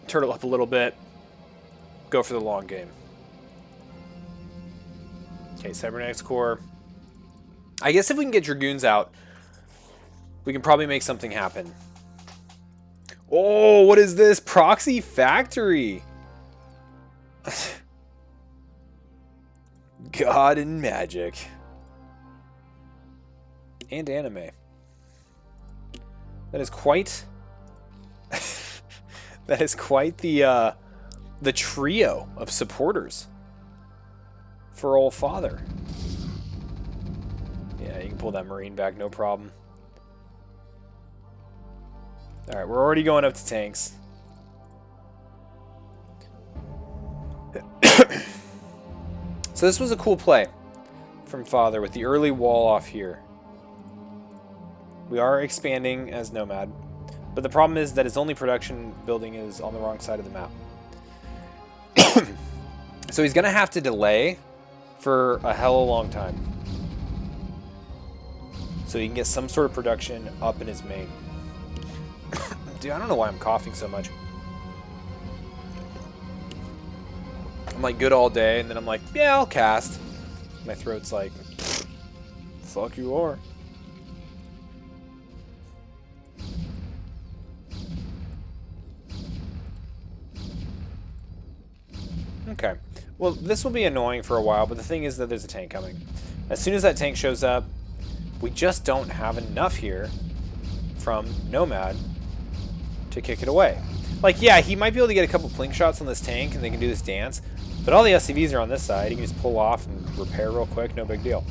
Speaker 1: Turtle up a little bit. Go for the long game. Okay, Cybernetics Core. I guess if we can get Dragoons out, we can probably make something happen. Oh, what is this? Proxy Factory. God and magic. And anime. That is quite... that is quite the trio of supporters for old Father. Yeah, you can pull that Marine back, no problem. Alright, we're already going up to tanks. So this was a cool play from Father with the early wall off here. We are expanding as Nomad, but the problem is that his only production building is on the wrong side of the map. So he's going to have to delay for a hell of a long time. so he can get some sort of production up in his main. Dude, I don't know why I'm coughing so much. I'm like good all day, and then I'm like, yeah, I'll cast. My throat's like, fuck you are. Okay. Well, this will be annoying for a while, but the thing is that there's a tank coming. As soon as that tank shows up, we just don't have enough here from Nomad to kick it away. Like, yeah, he might be able to get a couple plink shots on this tank and they can do this dance, but all the SCVs are on this side. He can just pull off and repair real quick, no big deal.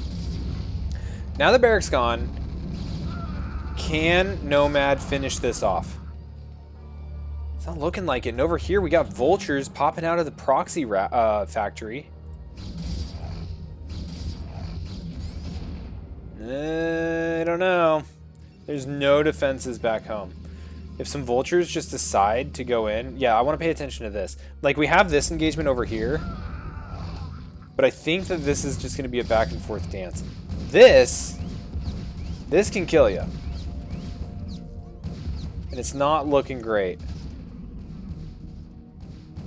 Speaker 1: Now the barrack's gone. Can Nomad finish this off? It's not looking like it. And over here we got vultures popping out of the proxy factory. I don't know. There's no defenses back home. If some vultures just decide to go in, yeah, I want to pay attention to this. Like, we have this engagement over here, but I think that this is just going to be a back and forth dance. This can kill you. And it's not looking great.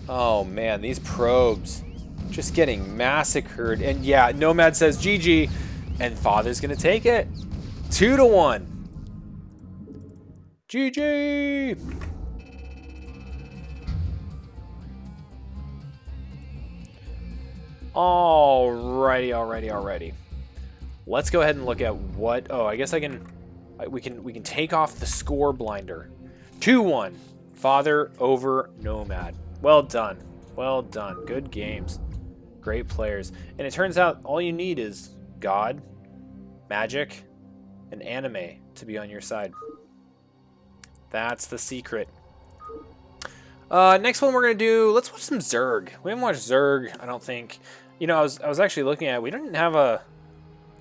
Speaker 1: Oh man, these probes just getting massacred. And yeah, Nomad says GG, and Father's going to take it. 2-1. GG! Alrighty. Let's go ahead and look at what... Oh, I guess we can take off the score blinder. 2-1. Father over Nomad. Well done. Well done. Good games. Great players. And it turns out all you need is God, magic, and anime to be on your side. That's the secret. Next one we're going to do, let's watch some Zerg. We haven't watched Zerg, I don't think. You know, I was actually looking at it. We didn't have a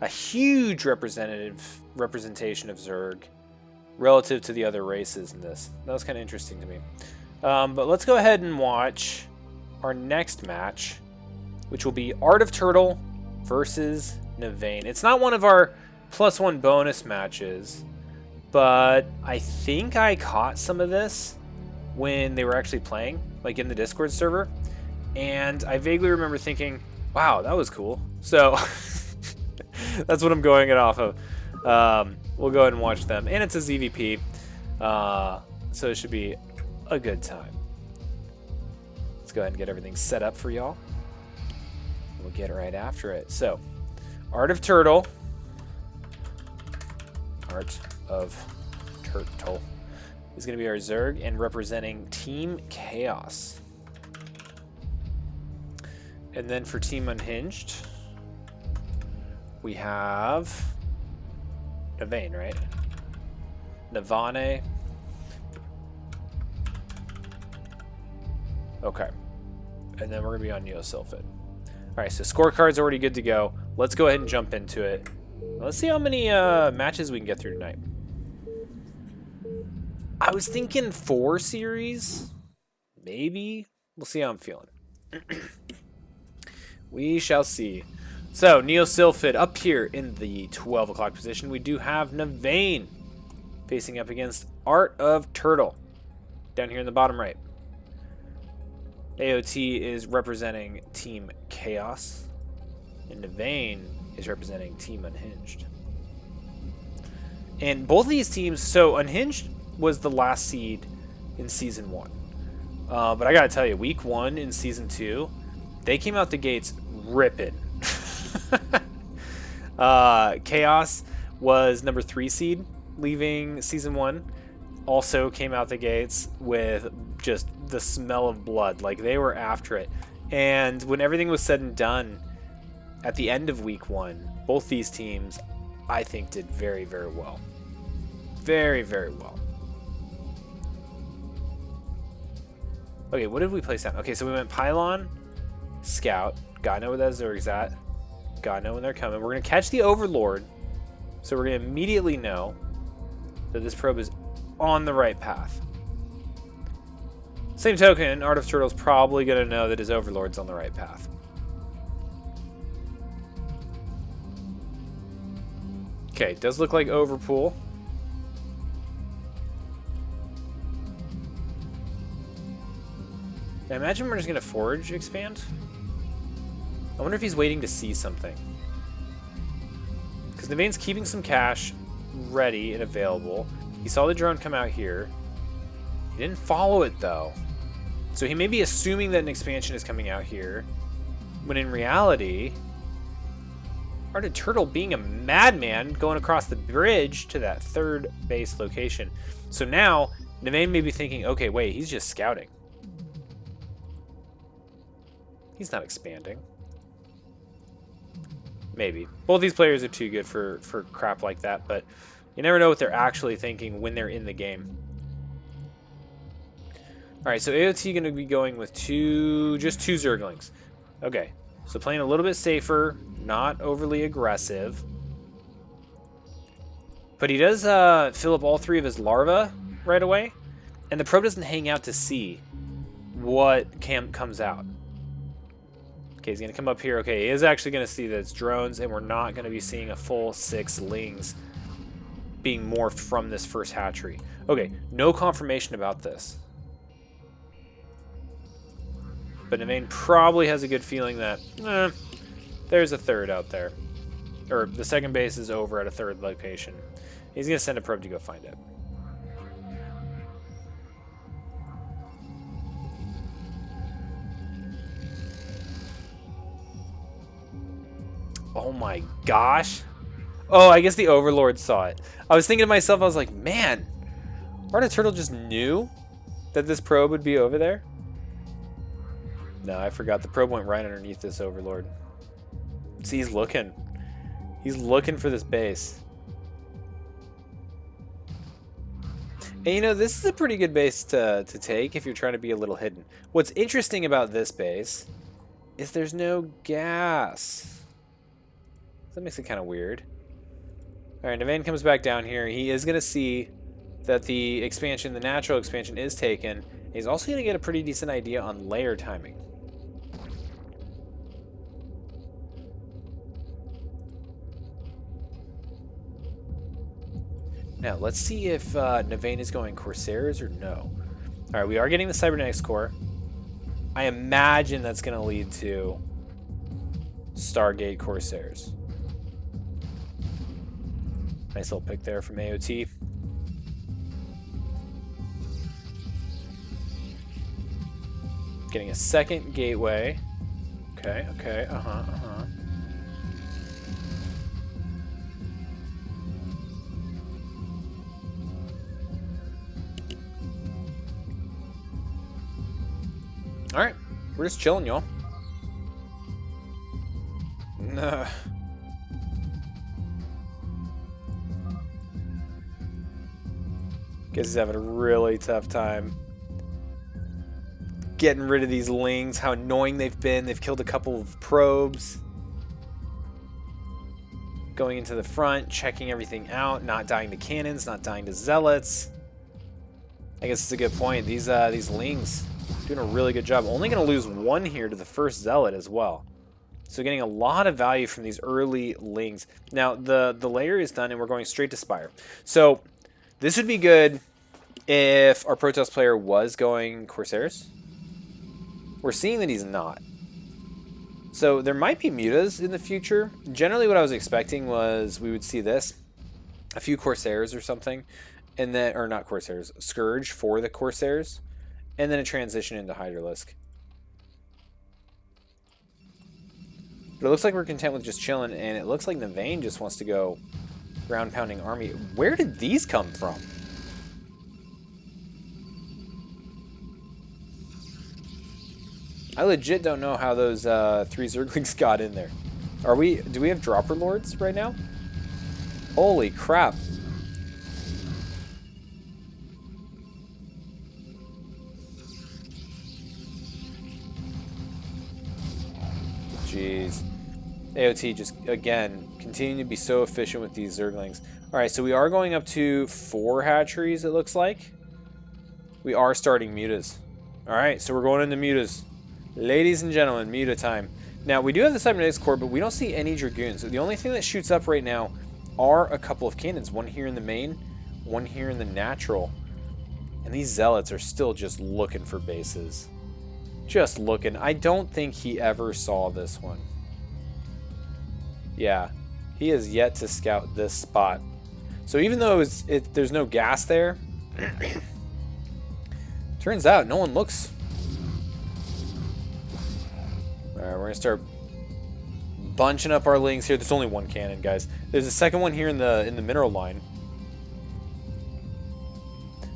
Speaker 1: huge representation of Zerg relative to the other races in this. That was kind of interesting to me. But let's go ahead and watch our next match, which will be Art of Turtle versus Nevane. It's not one of our +1 bonus matches, but I think I caught some of this when they were actually playing, like in the Discord server, and I vaguely remember thinking, wow, that was cool. So that's what I'm going it off of. We'll go ahead and watch them, and it's a ZVP, so it should be a good time. Let's go ahead and get everything set up for y'all. We'll get right after it. So, Art of Turtle. Art of Turtle is going to be our Zerg, and representing Team Chaos. And then for Team Unhinged, we have Nevane, right? Navane. Okay. And then we're going to be on Neosilphid. Alright, so scorecard's already good to go. Let's go ahead and jump into it. Let's see how many matches we can get through tonight. I was thinking 4 series. Maybe. We'll see how I'm feeling. We shall see. So, Neosilphid up here in the 12 o'clock position. We do have Nevane facing up against Art of Turtle down here in the bottom right. AOT is representing Team Chaos, and Nevane is representing Team Unhinged. And both of these teams, so Unhinged was the last seed in Season 1. But I gotta tell you, Week 1 in Season 2, they came out the gates ripping. Chaos was number 3 seed leaving Season 1. Also came out the gates with just the smell of blood. Like, they were after it. And when everything was said and done, at the end of Week 1, both these teams, I think, did very, very well. Very, very well. Okay, what did we place down? Okay, so we went Pylon, Scout. Gotta know where that Zerg's at. Gotta know when they're coming. We're going to catch the Overlord. So we're going to immediately know that this probe is on the right path. Same token, Art of Turtle's probably going to know that his Overlord's on the right path. Okay, does look like Overpool. I imagine we're just going to Forge expand. I wonder if he's waiting to see something. Because Nevain's keeping some cash ready and available. He saw the drone come out here. He didn't follow it, though. So he may be assuming that an expansion is coming out here. When in reality, Hearted Turtle being a madman going across the bridge to that third base location. So now, Nevain may be thinking, okay, wait, he's just scouting. He's not expanding. Maybe. Both these players are too good for crap like that, but you never know what they're actually thinking when they're in the game. Alright, so AOT going to be going with just two Zerglings. Okay, so playing a little bit safer, not overly aggressive. But he does fill up all three of his larvae right away, and the probe doesn't hang out to see what comes out. Okay, he's going to come up here. Okay, he is actually going to see that it's drones, and we're not going to be seeing a full 6 lings being morphed from this first hatchery. Okay, no confirmation about this. But Nevain probably has a good feeling that there's a third out there. Or the second base is over at a third location. He's going to send a probe to go find it. Oh my gosh. Oh, I guess the Overlord saw it. I was thinking to myself, I was like, man, Hearted Turtle just knew that this probe would be over there? No, I forgot. The probe went right underneath this Overlord. See, he's looking. He's looking for this base. And you know, this is a pretty good base to take if you're trying to be a little hidden. What's interesting about this base is there's no gas. That makes it kind of weird. Alright, Nevain comes back down here. He is going to see that the expansion, the natural expansion, is taken. He's also going to get a pretty decent idea on layer timing. Now, let's see if Nevain is going Corsairs or no. Alright, we are getting the Cybernetics Core. I imagine that's going to lead to Stargate Corsairs. Nice little pick there from AOT. Getting a second gateway. Okay, okay, Alright, we're just chilling, y'all. Nah. Guess he's having a really tough time getting rid of these lings. How annoying they've been. They've killed a couple of probes. Going into the front, checking everything out, not dying to cannons, not dying to zealots. I guess it's a good point. These lings doing a really good job. Only going to lose one here to the first zealot as well. So getting a lot of value from these early lings. Now the layer is done and we're going straight to Spire. So this would be good if our Protoss player was going Corsairs. We're seeing that he's not. So there might be mutas in the future. Generally what I was expecting was we would see this. A few Corsairs or something. And then, or not Corsairs, Scourge for the Corsairs. And then a transition into Hydralisk. But it looks like we're content with just chilling. And it looks like Nevain just wants to go ground pounding army. Where did these come from? I legit don't know how those 3 Zerglings got in there. Do we have Dropper Lords right now? Holy crap. Jeez. AOT just, again, continuing to be so efficient with these Zerglings. Alright, so we are going up to 4 hatcheries, it looks like. We are starting mutas. Alright, so we're going into mutas. Ladies and gentlemen, muta time. Now, we do have the Cybernetics Core, but we don't see any Dragoons. So the only thing that shoots up right now are a couple of cannons. One here in the main, one here in the natural. And these zealots are still just looking for bases. Just looking. I don't think he ever saw this one. Yeah, he has yet to scout this spot. So even though there's no gas there, turns out no one looks. Alright, we're going to start bunching up our lings here. There's only one cannon, guys. There's a second one here in the mineral line.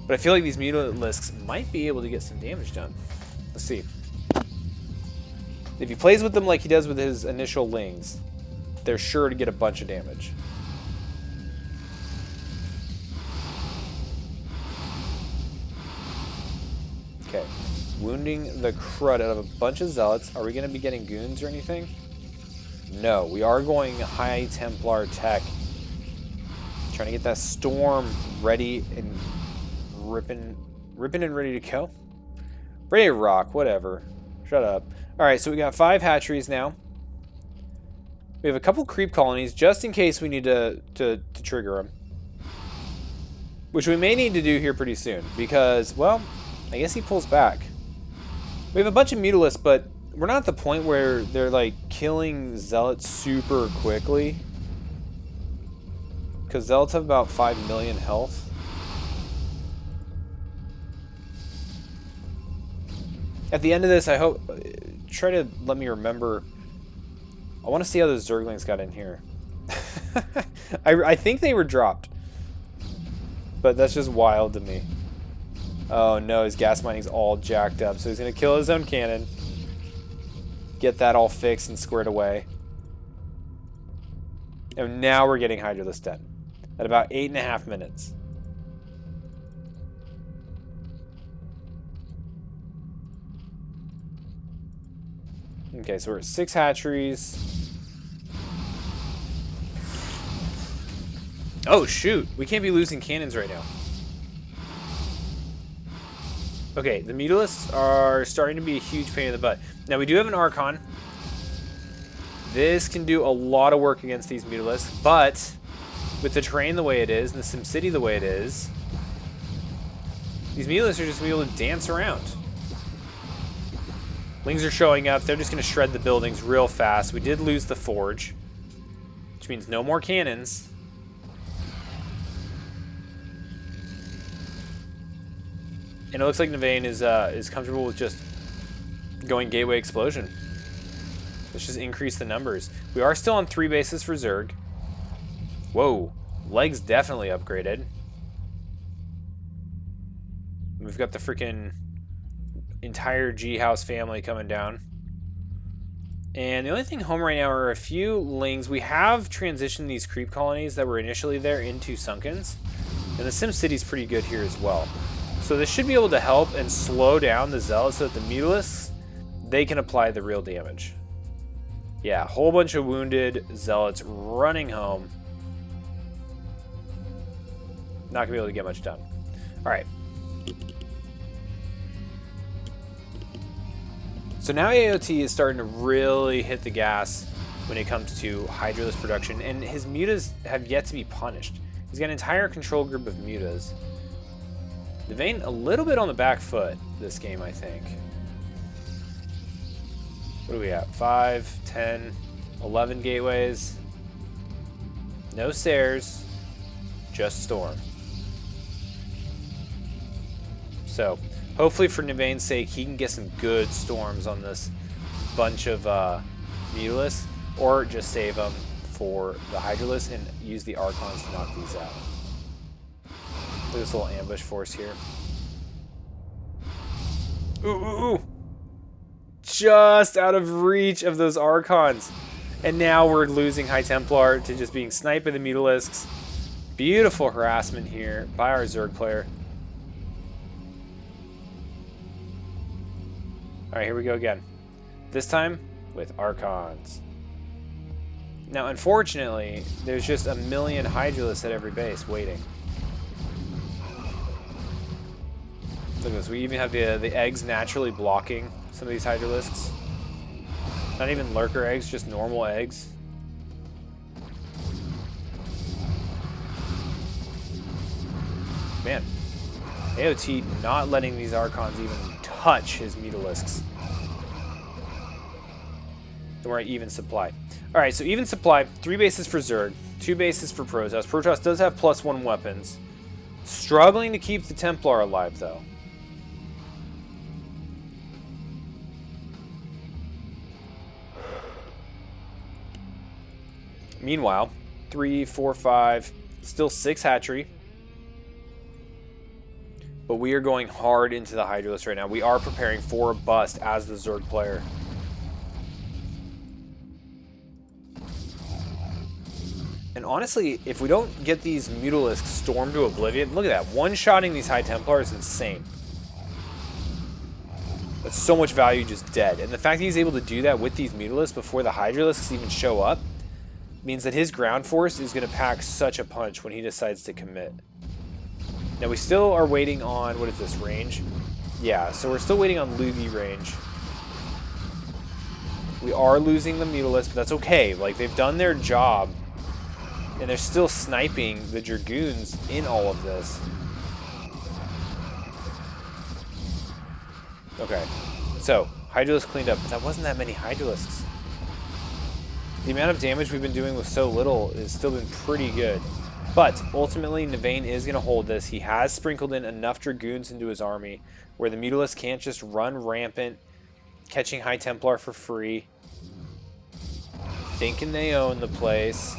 Speaker 1: But I feel like these mutalisks might be able to get some damage done. Let's see. If he plays with them like he does with his initial lings, they're sure to get a bunch of damage. Okay. Wounding the crud out of a bunch of zealots. Are we going to be getting goons or anything? No. We are going High Templar tech. Trying to get that storm ready and ripping and ready to go. Ready to rock. Whatever. Shut up. Alright, so we got 5 hatcheries now. We have a couple creep colonies just in case we need to trigger them. Which we may need to do here pretty soon. Because, well, I guess he pulls back. We have a bunch of mutalisks, but we're not at the point where they're like killing zealots super quickly. Because zealots have about 5 million health. At the end of this, I hope... Try to let me remember... I want to see how those Zerglings got in here. I think they were dropped. But that's just wild to me. Oh no, his gas mining's all jacked up. So he's going to kill his own cannon. Get that all fixed and squared away. And now we're getting Hydralisk done. At about 8.5 minutes. Okay, so we're at 6 hatcheries. Oh, shoot. We can't be losing cannons right now. Okay, the mutalisks are starting to be a huge pain in the butt. Now, we do have an Archon. This can do a lot of work against these mutalisks, but with the terrain the way it is and the SimCity the way it is, these mutalisks are just going to be able to dance around. Lings are showing up. They're just going to shred the buildings real fast. We did lose the forge, which means no more cannons. And it looks like Nevane is comfortable with just going Gateway Explosion. Let's just increase the numbers. We are still on 3 bases for Zerg. Whoa, legs definitely upgraded. We've got the freaking entire G-House family coming down. And the only thing home right now are a few lings. We have transitioned these creep colonies that were initially there into Sunkens. And the SimCity's pretty good here as well. So this should be able to help and slow down the zealots so that the mutalisks, they can apply the real damage. Yeah, a whole bunch of wounded zealots running home. Not going to be able to get much done. Alright. So now AOT is starting to really hit the gas when it comes to Hydralisk production, and his mutas have yet to be punished. He's got an entire control group of mutas. Nevane a little bit on the back foot this game, I think. What do we have? 5, 10, 11 gateways. No stairs, just storm. So, hopefully for Nevane's sake, he can get some good storms on this bunch of mutalisks, or just save them for the Hydralisk and use the Archons to knock these out. Look at this little ambush force here. Ooh, ooh, ooh. Just out of reach of those Archons. And now we're losing High Templar to just being sniped by the Mutalisks. Beautiful harassment here by our Zerg player. Alright, here we go again. This time with Archons. Now, unfortunately, there's just a million Hydralisks at every base waiting. Look at this. We even have the eggs naturally blocking some of these Hydralisks. Not even lurker eggs, just normal eggs. Man, AOT not letting these Archons even touch his Mutalisks. Don't worry, even supply. Alright, so even supply. 3 bases for Zerg. 2 bases for Protoss. Protoss does have +1 weapons. Struggling to keep the Templar alive, though. Meanwhile, 3, 4, 5, still 6 hatchery. But we are going hard into the Hydralisk right now. We are preparing for a bust as the Zerg player. And honestly, if we don't get these Mutalisks stormed to oblivion, look at that. One-shotting these High Templar is insane. That's so much value just dead. And the fact that he's able to do that with these Mutalisks before the Hydralisks even show up means that his ground force is going to pack such a punch when he decides to commit. Now, we still are waiting on, what is this, range? Yeah, so we're still waiting on Lugi range. We are losing the Mutalisks, but that's okay. Like, they've done their job. And they're still sniping the Dragoons in all of this. Okay, so Hydralisk cleaned up, but that wasn't that many Hydralisks. The amount of damage we've been doing with so little has still been pretty good. But ultimately, Navain is going to hold this. He has sprinkled in enough Dragoons into his army where the Mutalisks can't just run rampant, catching High Templar for free. Thinking they own the place.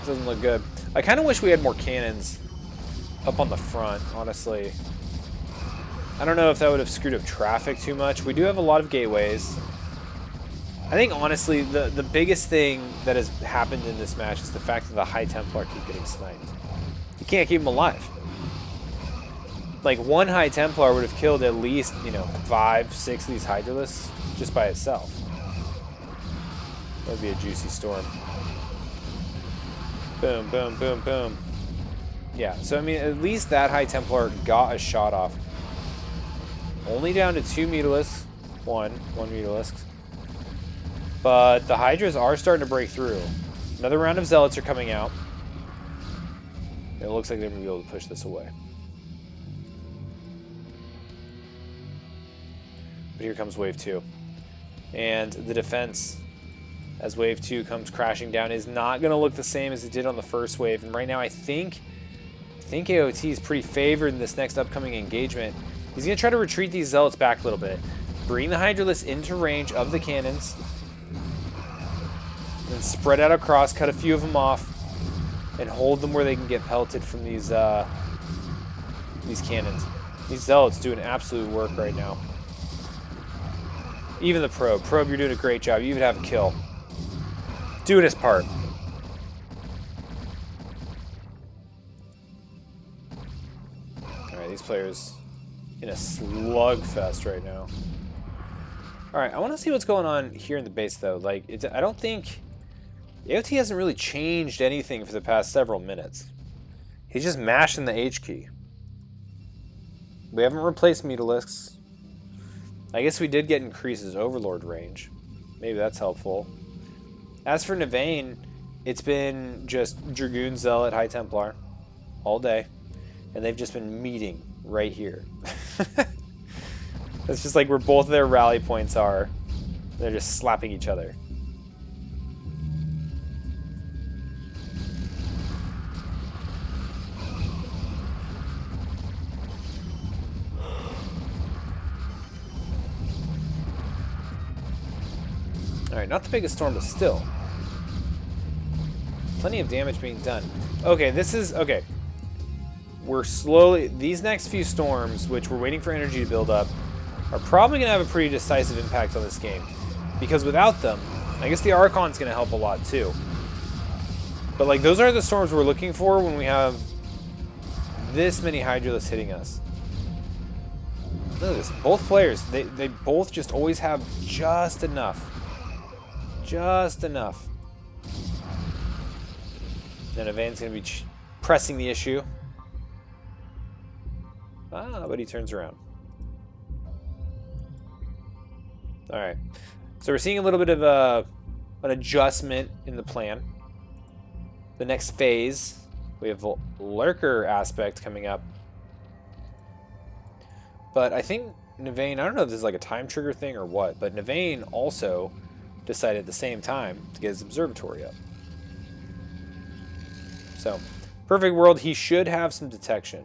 Speaker 1: Doesn't look good. I kind of wish we had more cannons up on the front, honestly. I don't know if that would have screwed up traffic too much. We do have a lot of gateways. I think, honestly, the biggest thing that has happened in this match is the fact that the High Templar keep getting sniped. You can't keep them alive. Like, one High Templar would have killed at least, you know, 5, 6 of these Hydralisks just by itself. That would be a juicy storm. Boom, boom, boom, boom. Yeah, so I mean, at least that High Templar got a shot off. Only down to 2 Mutalisks. One Mutalisk. But the Hydras are starting to break through. Another round of Zealots are coming out. It looks like they're going to be able to push this away. But here comes Wave 2. And the defense, as Wave 2 comes crashing down, is not going to look the same as it did on the first wave. And right now, I think AOT is pretty favored in this next upcoming engagement. He's going to try to retreat these Zealots back a little bit. Bring the Hydralisks into range of the cannons. And spread out across, cut a few of them off. And hold them where they can get pelted from these cannons. These Zealots doing absolute work right now. Even the Probe. Probe, you're doing a great job. You even have a kill. Doing his part. Alright, these players in a slugfest right now. Alright, I want to see what's going on here in the base, though. Like, I don't think... AOT hasn't really changed anything for the past several minutes. He's just mashing the H key. We haven't replaced Mutalisks. I guess we did get increases Overlord range. Maybe that's helpful. As for Navain, it's been just Dragoon, Zealot, High Templar all day. And they've just been meeting right here. That's just like where both of their rally points are. They're just slapping each other. Alright, not the biggest storm, but still. Plenty of damage being done. Okay, this is... Okay. We're slowly... These next few storms, which we're waiting for energy to build up, are probably going to have a pretty decisive impact on this game. Because without them, I guess the Archon's going to help a lot too. But like, those are the storms we're looking for when we have this many Hydralisks hitting us. Look at this. Both players, they both just always have just enough. Just enough. Then Navain's going to be pressing the issue. Ah, but he turns around. All right. So we're seeing a little bit of an adjustment in the plan. The next phase, we have a lurker aspect coming up. But I think Nevane, I don't know if this is like a time trigger thing or what, but Nevane also decided at the same time to get his observatory up. So, perfect world, he should have some detection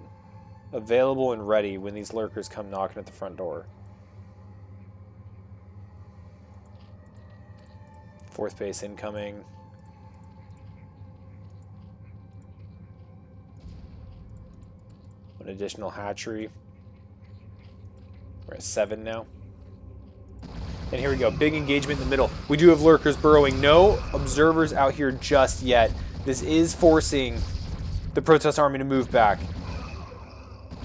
Speaker 1: available and ready when these lurkers come knocking at the front door. Fourth base incoming. An additional hatchery. We're at 7 now. And here we go. Big engagement in the middle. We do have lurkers burrowing. No observers out here just yet. This is forcing the Protoss army to move back.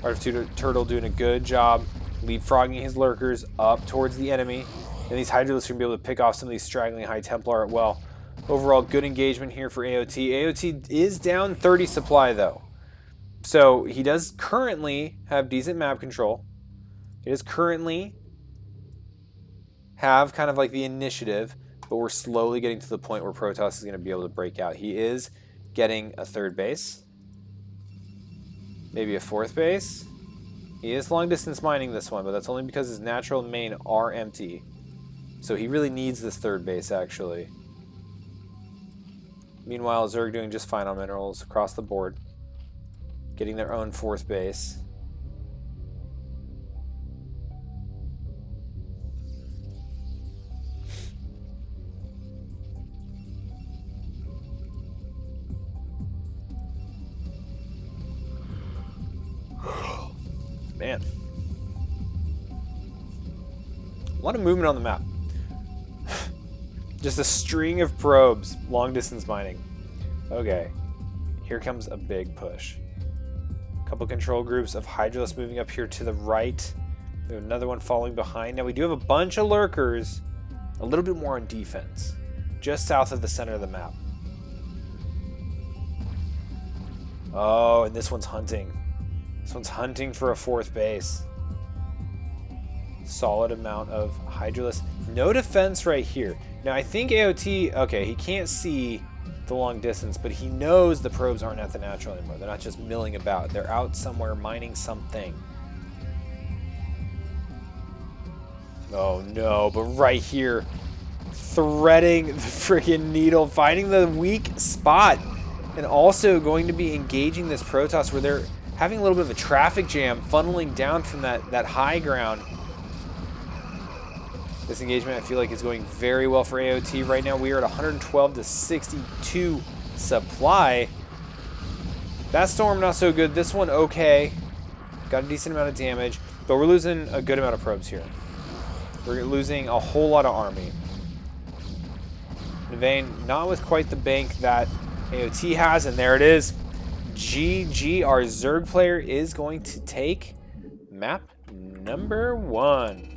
Speaker 1: Art of Turtle doing a good job leapfrogging his lurkers up towards the enemy. And these Hydralisks are going to be able to pick off some of these straggling High Templar. Well, overall, good engagement here for AOT. AOT is down 30 supply, though. So he does currently have decent map control. He does currently have kind of like the initiative, but we're slowly getting to the point where Protoss is going to be able to break out. He is getting a third base. Maybe a fourth base. He is long distance mining this one, but that's only because his natural and main are empty. So he really needs this third base, actually. Meanwhile, Zerg doing just fine on minerals across the board. Getting their own fourth base. Man. A lot of movement on the map. Just a string of probes, long distance mining. Okay, here comes a big push. A couple control groups of Hydralisks moving up here to the right. We have another one following behind. Now we do have a bunch of lurkers, a little bit more on defense, just south of the center of the map. Oh, and this one's hunting. This one's hunting for a fourth base. Solid amount of Hydralisks. No defense right here. Now I think AOT, okay, he can't see the long distance, but he knows the probes aren't at the natural anymore. They're not just milling about. They're out somewhere mining something. Oh no, but right here, threading the freaking needle, finding the weak spot, and also going to be engaging this Protoss where they're having a little bit of a traffic jam funneling down from that high ground. This engagement, I feel like, is going very well for AOT. Right now, we are at 112 to 62 supply. That storm, not so good. This one, okay. Got a decent amount of damage, but we're losing a good amount of probes here. We're losing a whole lot of army. Nevane, not with quite the bank that AOT has, and there it is. GG, our Zerg player is going to take map number 1.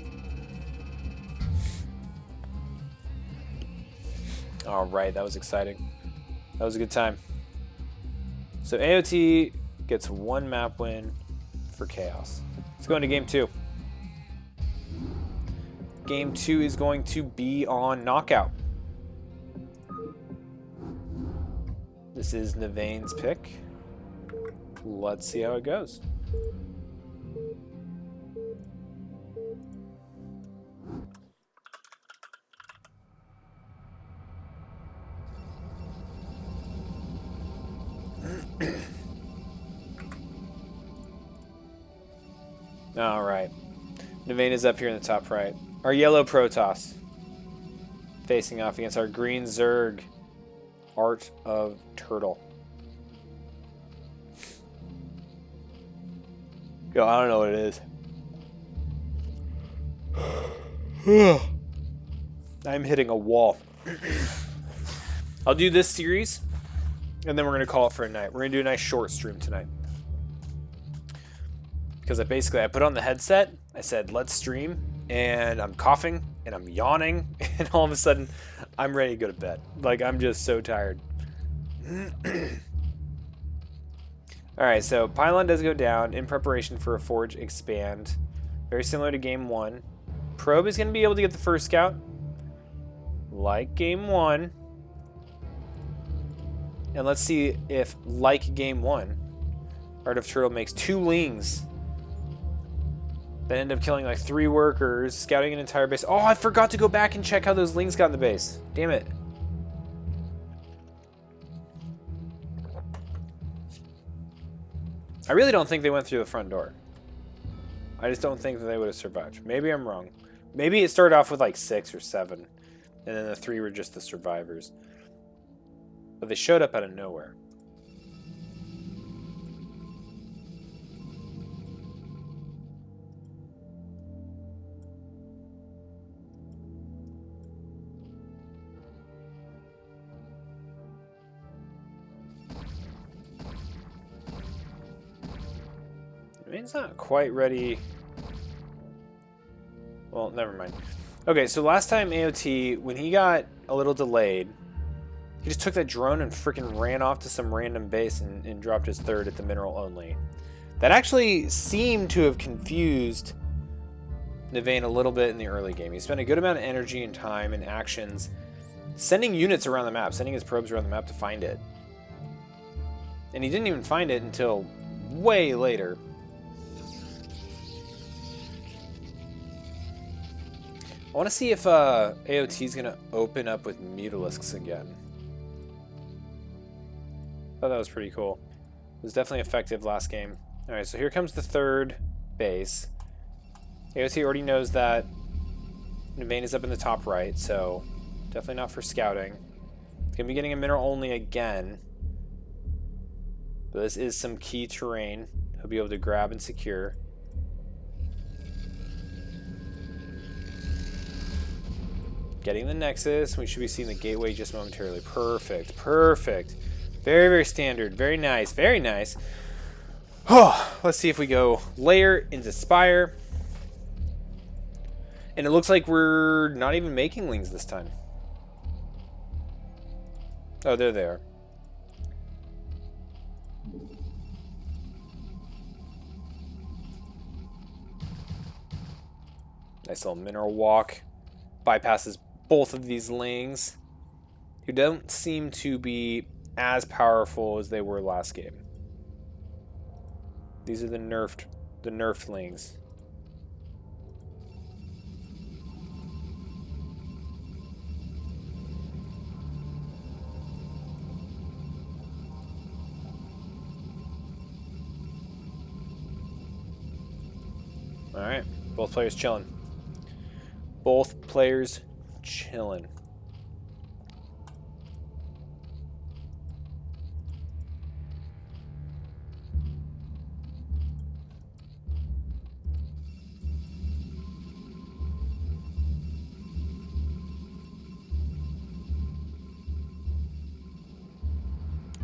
Speaker 1: All right, that was exciting. That was a good time. So AOT gets 1 map win for Chaos. Let's go into game 2. Game 2 is going to be on Knockout. This is Nevane's pick. Let's see how it goes. All right. Nevane is up here in the top right. Our yellow Protoss facing off against our green Zerg, Art of Turtle. Yo, I don't know what it is. I'm hitting a wall. I'll do this series, and then we're going to call it for a night. We're going to do a nice short stream tonight. Because I put on the headset, I said, let's stream, and I'm coughing, and I'm yawning, and all of a sudden, I'm ready to go to bed. Like, I'm just so tired. Alright, so pylon does go down in preparation for a forge expand. Very similar to game 1. Probe is going to be able to get the first scout. Like game 1. And let's see if, like game 1, Art of Turtle makes 2 lings that end up killing like 3 workers, scouting an entire base. Oh, I forgot to go back and check how those lings got in the base. Damn it. I really don't think they went through the front door. I just don't think that they would have survived. Maybe I'm wrong. Maybe it started off with like 6 or 7, and then the 3 were just the survivors. But they showed up out of nowhere. I mean, it's not quite ready. Well, never mind. Okay, so last time AOT, when he got a little delayed, he just took that drone and freaking ran off to some random base and dropped his 3rd at the mineral only. That actually seemed to have confused Nevane a little bit in the early game. He spent a good amount of energy and time and actions sending units around the map, sending his probes around the map to find it. And he didn't even find it until way later. I want to see if AOT is going to open up with Mutalisks again. I thought that was pretty cool. It was definitely effective last game. Alright, so here comes the 3rd base. AOT already knows that Nevane is up in the top right, so definitely not for scouting. It's going to be getting a mineral only again. But this is some key terrain he'll be able to grab and secure. Getting the Nexus. We should be seeing the gateway just momentarily. Perfect. Perfect. Very, very standard. Very nice. Very nice. Oh, let's see if we go layer into Spire. And it looks like we're not even making lings this time. Oh, there they are. Nice little mineral walk. Bypasses both of these lings, who don't seem to be as powerful as they were last game. These are the nerfed lings. All right, both players chilling. Both players chilling.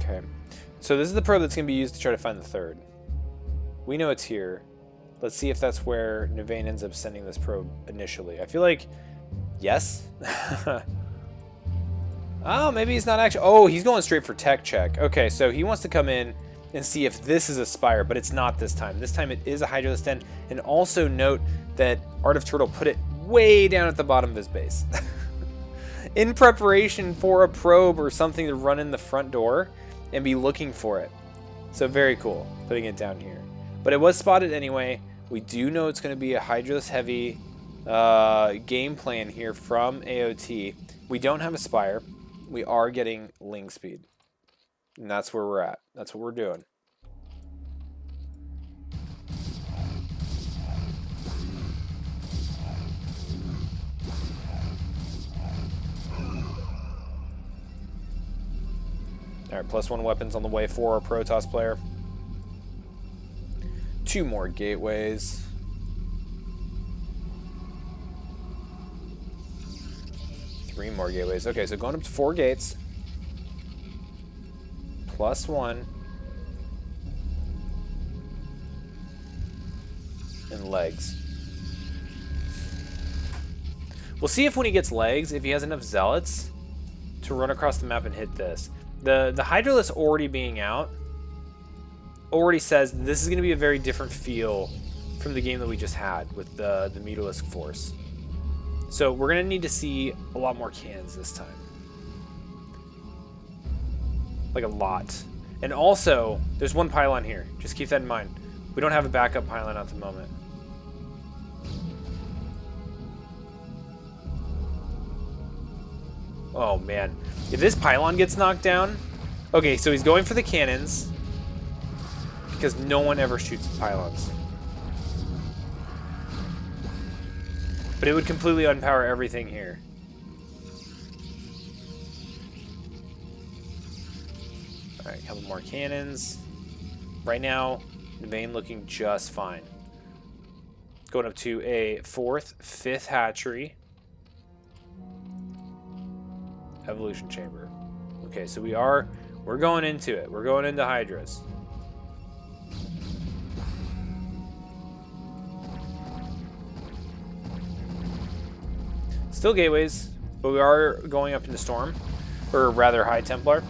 Speaker 1: Okay, so this is the probe that's going to be used to try to find the 3rd. We know it's here. Let's see if that's where Nevane ends up sending this probe initially. I feel like, yes. Oh, maybe he's not actually. Oh, he's going straight for tech check. Okay, so he wants to come in and see if this is a Spire, but it's not this time. This time it is a Hydralisk Den. And also note that Art of Turtle put it way down at the bottom of his base. In preparation for a probe or something to run in the front door and be looking for it. So very cool, putting it down here. But it was spotted anyway. We do know it's going to be a Hydralisk heavy game plan here from AOT. We don't have a Spire. We are getting ling speed. And that's where we're at. That's what we're doing. Alright, +1 weapons on the way for our Protoss player. 2 more gateways. Three more gateways. Okay, so going up to 4 gates. +1. And legs. We'll see if when he gets legs, if he has enough zealots to run across the map and hit this. The Hydralisk already being out already says this is going to be a very different feel from the game that we just had with the Mutalisk Force. So we're going to need to see a lot more cannons this time. Like a lot. And also, there's one pylon here. Just keep that in mind. We don't have a backup pylon at the moment. Oh, man. If this pylon gets knocked down... Okay, so he's going for the cannons. Because no one ever shoots pylons. But it would completely unpower everything here. Alright, a couple more cannons. Right now, Nevane looking just fine. Going up to a 4th, 5th hatchery. Evolution chamber. Okay, so we're going into it. We're going into Hydras. Still gateways, but we are going up into Storm, or rather High Templar.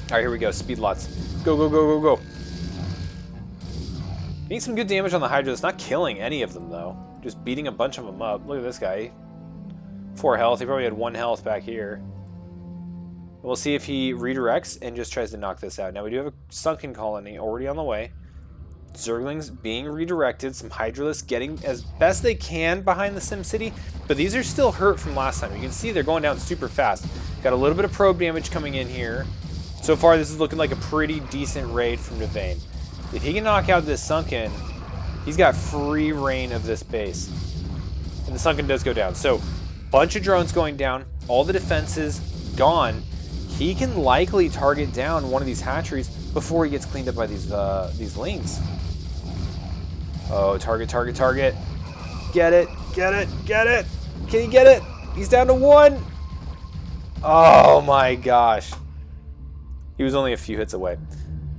Speaker 1: Alright, here we go. Speed lots. Go, go, go, go, go. Getting some good damage on the Hydra. It's not killing any of them, though. Just beating a bunch of them up. Look at this guy. 4 health. He probably had 1 health back here. We'll see if he redirects and just tries to knock this out. Now, we do have a Sunken Colony already on the way. Zerglings being redirected. Some Hydralisks getting as best they can behind the SimCity. But these are still hurt from last time. You can see they're going down super fast. Got a little bit of probe damage coming in here. So far, this is looking like a pretty decent raid from Nevane. If he can knock out this Sunken, he's got free reign of this base. And the Sunken does go down. So, bunch of drones going down. All the defenses gone. He can likely target down one of these hatcheries before he gets cleaned up by these lings. Oh, target, target, target. Get it, get it, get it. Can he get it? He's down to 1. Oh my gosh. He was only a few hits away.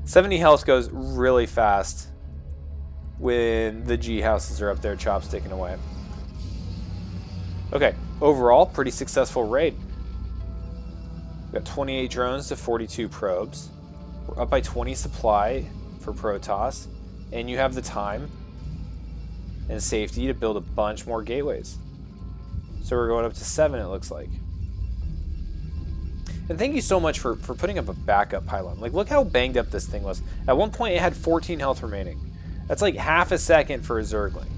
Speaker 1: 70 health goes really fast when the G houses are up there chopsticking away. Okay, overall, pretty successful raid. We got 28 drones to 42 probes. We're up by 20 supply for Protoss. And you have the time and safety to build a bunch more gateways. So we're going up to 7, it looks like. And thank you so much for putting up a backup pylon. Like, look how banged up this thing was. At one point, it had 14 health remaining. That's like half a second for a Zergling.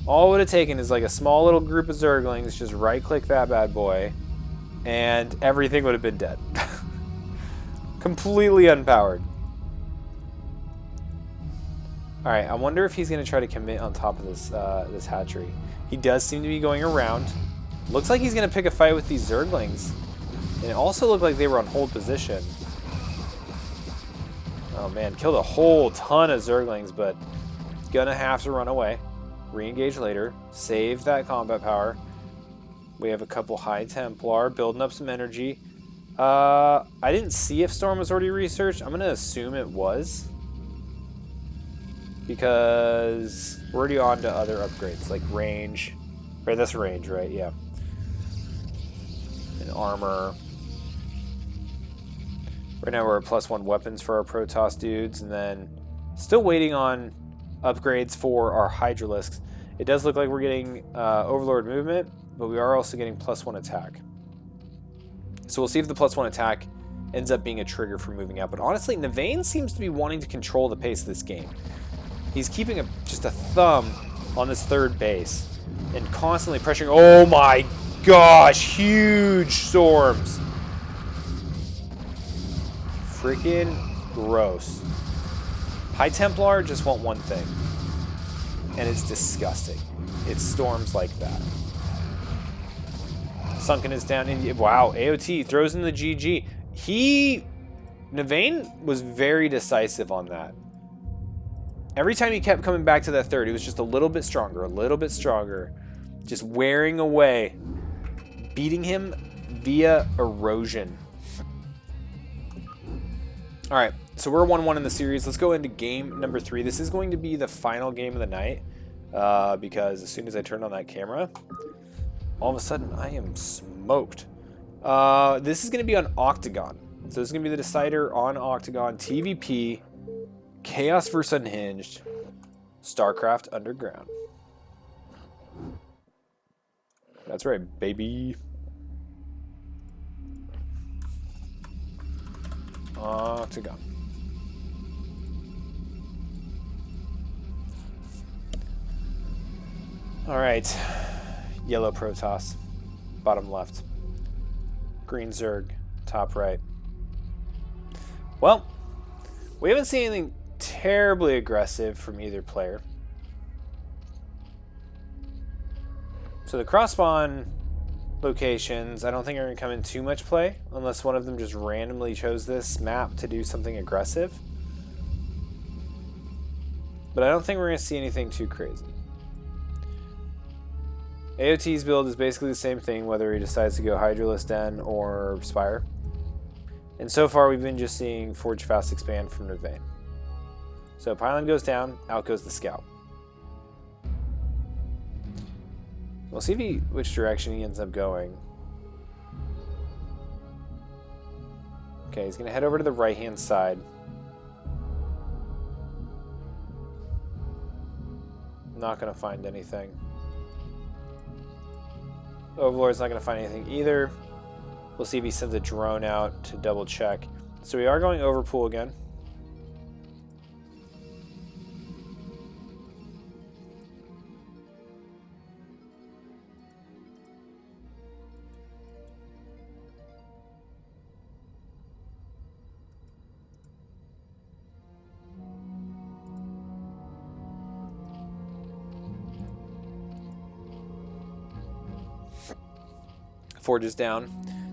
Speaker 1: All it would have taken is like a small little group of Zerglings, just right-click that bad boy, and everything would have been dead. Completely unpowered. Alright, I wonder if he's going to try to commit on top of this, this hatchery. He does seem to be going around. Looks like he's going to pick a fight with these Zerglings. And it also looked like they were on hold position. Oh man, killed a whole ton of Zerglings, but gonna have to run away. Re-engage later. Save that combat power. We have a couple High Templar building up some energy. I didn't see if Storm was already researched. I'm gonna assume it was. Because we're already on to other upgrades, like range. Right, that's range, right? Yeah. And armor. Right now we're at +1 weapons for our Protoss dudes, and then still waiting on upgrades for our Hydralisks. It does look like we're getting Overlord movement, but we are also getting +1 attack. So we'll see if the +1 attack ends up being a trigger for moving out. But honestly, Nevane seems to be wanting to control the pace of this game. He's keeping just a thumb on this 3rd base and constantly pressuring. Oh my gosh, huge storms. Freaking gross. High Templar just want one thing, and it's disgusting. It's storms like that. Sunken is down. Wow, AOT throws in the GG. Nevane was very decisive on that. Every time he kept coming back to that 3rd, he was just a little bit stronger, just wearing away, beating him via erosion. All right, so we're 1-1 in the series. Let's go into game number 3. This is going to be the final game of the night because as soon as I turn on that camera, all of a sudden I am smoked. This is going to be on Octagon. So this is going to be the decider on Octagon. TVP, Chaos vs. Unhinged, StarCraft Underground. That's right, baby. Octagon. All right. Yellow Protoss, bottom left. Green Zerg, top right. Well, we haven't seen anything terribly aggressive from either player. So the cross-spawn locations, I don't think are going to come in too much play, unless one of them just randomly chose this map to do something aggressive. But I don't think we're going to see anything too crazy. AOT's build is basically the same thing, whether he decides to go Hydralisk Den or Spire. And so far, we've been just seeing Forge Fast expand from Navane. So Pylon goes down, out goes the Scout. We'll see which direction he ends up going. Okay, he's going to head over to the right-hand side. Not going to find anything. Overlord's not going to find anything either. We'll see if he sends a drone out to double check. So we are going Overpool again. Forge is down.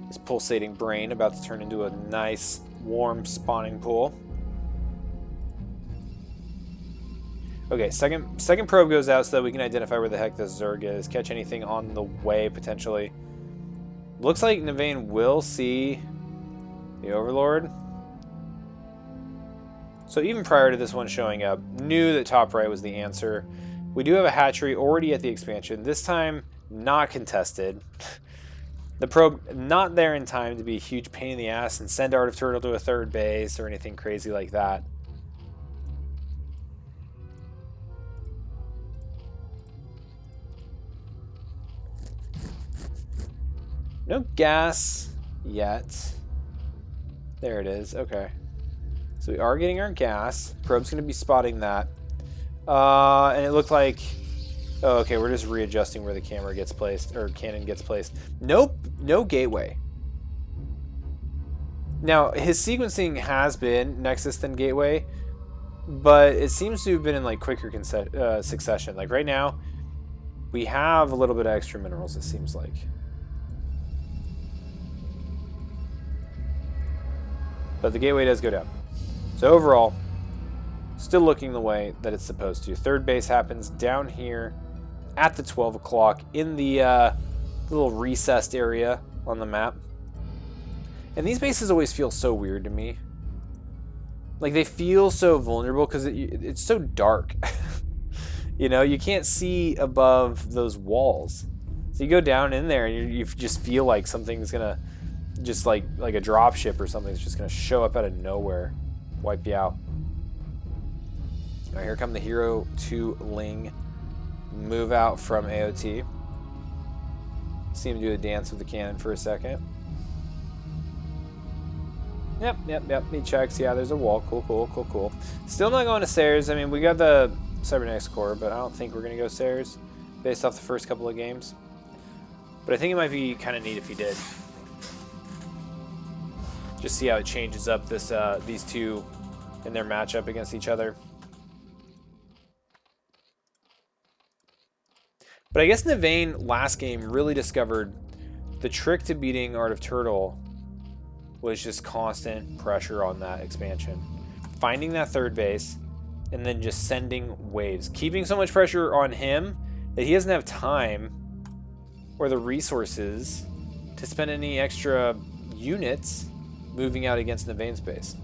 Speaker 1: His pulsating brain about to turn into a nice, warm spawning pool. Okay, second probe goes out so that we can identify where the heck this Zerg is. Catch anything on the way, potentially. Looks like Navane will see the Overlord. So even prior to this one showing up, knew that top right was the answer. We do have a hatchery already at the expansion. This time, not contested. The probe not there in time to be a huge pain in the ass and send Art of Turtle to a third base or anything crazy like that. No gas yet. There it is. Okay. So we are getting our gas. Probe's going to be spotting that. And it looked like... Oh, okay, we're just readjusting where the camera gets placed, or cannon gets placed. Nope, no gateway. Now, his sequencing has been Nexus then gateway, but it seems to have been in like quicker succession. Like right now, we have a little bit of extra minerals, it seems like. But the gateway does go down. So overall, still looking the way that it's supposed to. Third base happens down here at the 12 o'clock in the little recessed area on the map. And these bases always feel so weird to me. Like, they feel so vulnerable because it's so dark. You know, you can't see above those walls. So you go down in there and you just feel like something's going to, just like a drop ship or something is just going to show up out of nowhere. Wipe you out. All right, here come the Hero 2 Ling. Move out from AOT. See him do a dance with the cannon for a second. Yep. He checks. Yeah, there's a wall. Cool. Still not going to stairs. I mean, we got the Cybernetics core, but I don't think we're going to go stairs based off the first couple of games. But I think it might be kind of neat if he did. Just see how it changes up this these two in their matchup against each other. But I guess Navane last game really discovered the trick to beating Art of Turtle was just constant pressure on that expansion. Finding that third base and then just sending waves. Keeping so much pressure on him that he doesn't have time or the resources to spend any extra units moving out against Navane's base.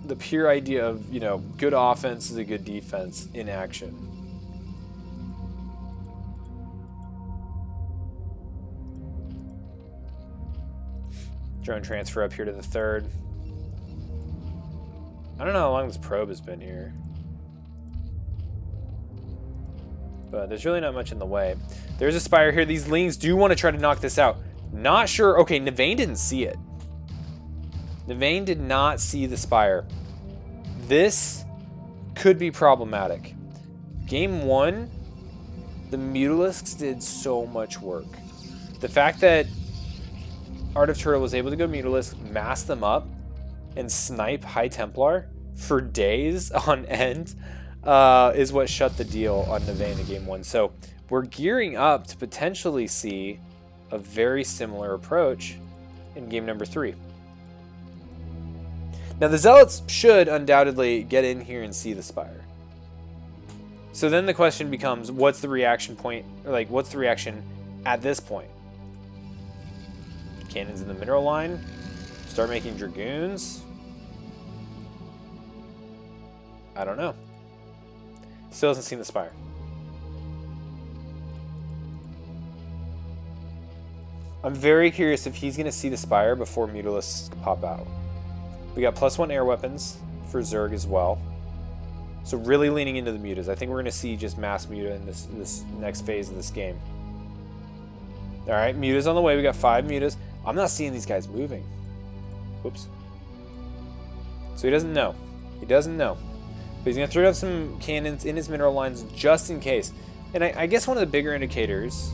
Speaker 1: The pure idea of, you know, good offense is a good defense in action. Drone transfer up here to the third. I don't know how long this probe has been here. But there's really not much in the way. There's a spire here. These Lings do want to try to knock this out. Not sure. Okay, Navain didn't see it. Navain did not see the spire. This could be problematic. Game 1, the Mutalisks did so much work. The fact that Art of Turtle was able to go Mutalisk, mass them up, and snipe High Templar for days on end is what shut the deal on Navain in Game 1. So we're gearing up to potentially see a very similar approach in game number 3. Now the Zealots should undoubtedly get in here and see the Spire. So then the question becomes, what's the reaction point, or like what's the reaction at this point? Cannons in the mineral line, start making Dragoons. I don't know. Still hasn't seen the Spire. I'm very curious if he's going to see the Spire before Mutalisks pop out. We got +1 air weapons for Zerg as well. So really leaning into the mutas. I think we're going to see just mass muta in this next phase of this game. Alright, mutas on the way. We got 5 mutas. I'm not seeing these guys moving. Whoops. So he doesn't know. He doesn't know. But he's going to throw down some cannons in his mineral lines just in case. And I guess one of the bigger indicators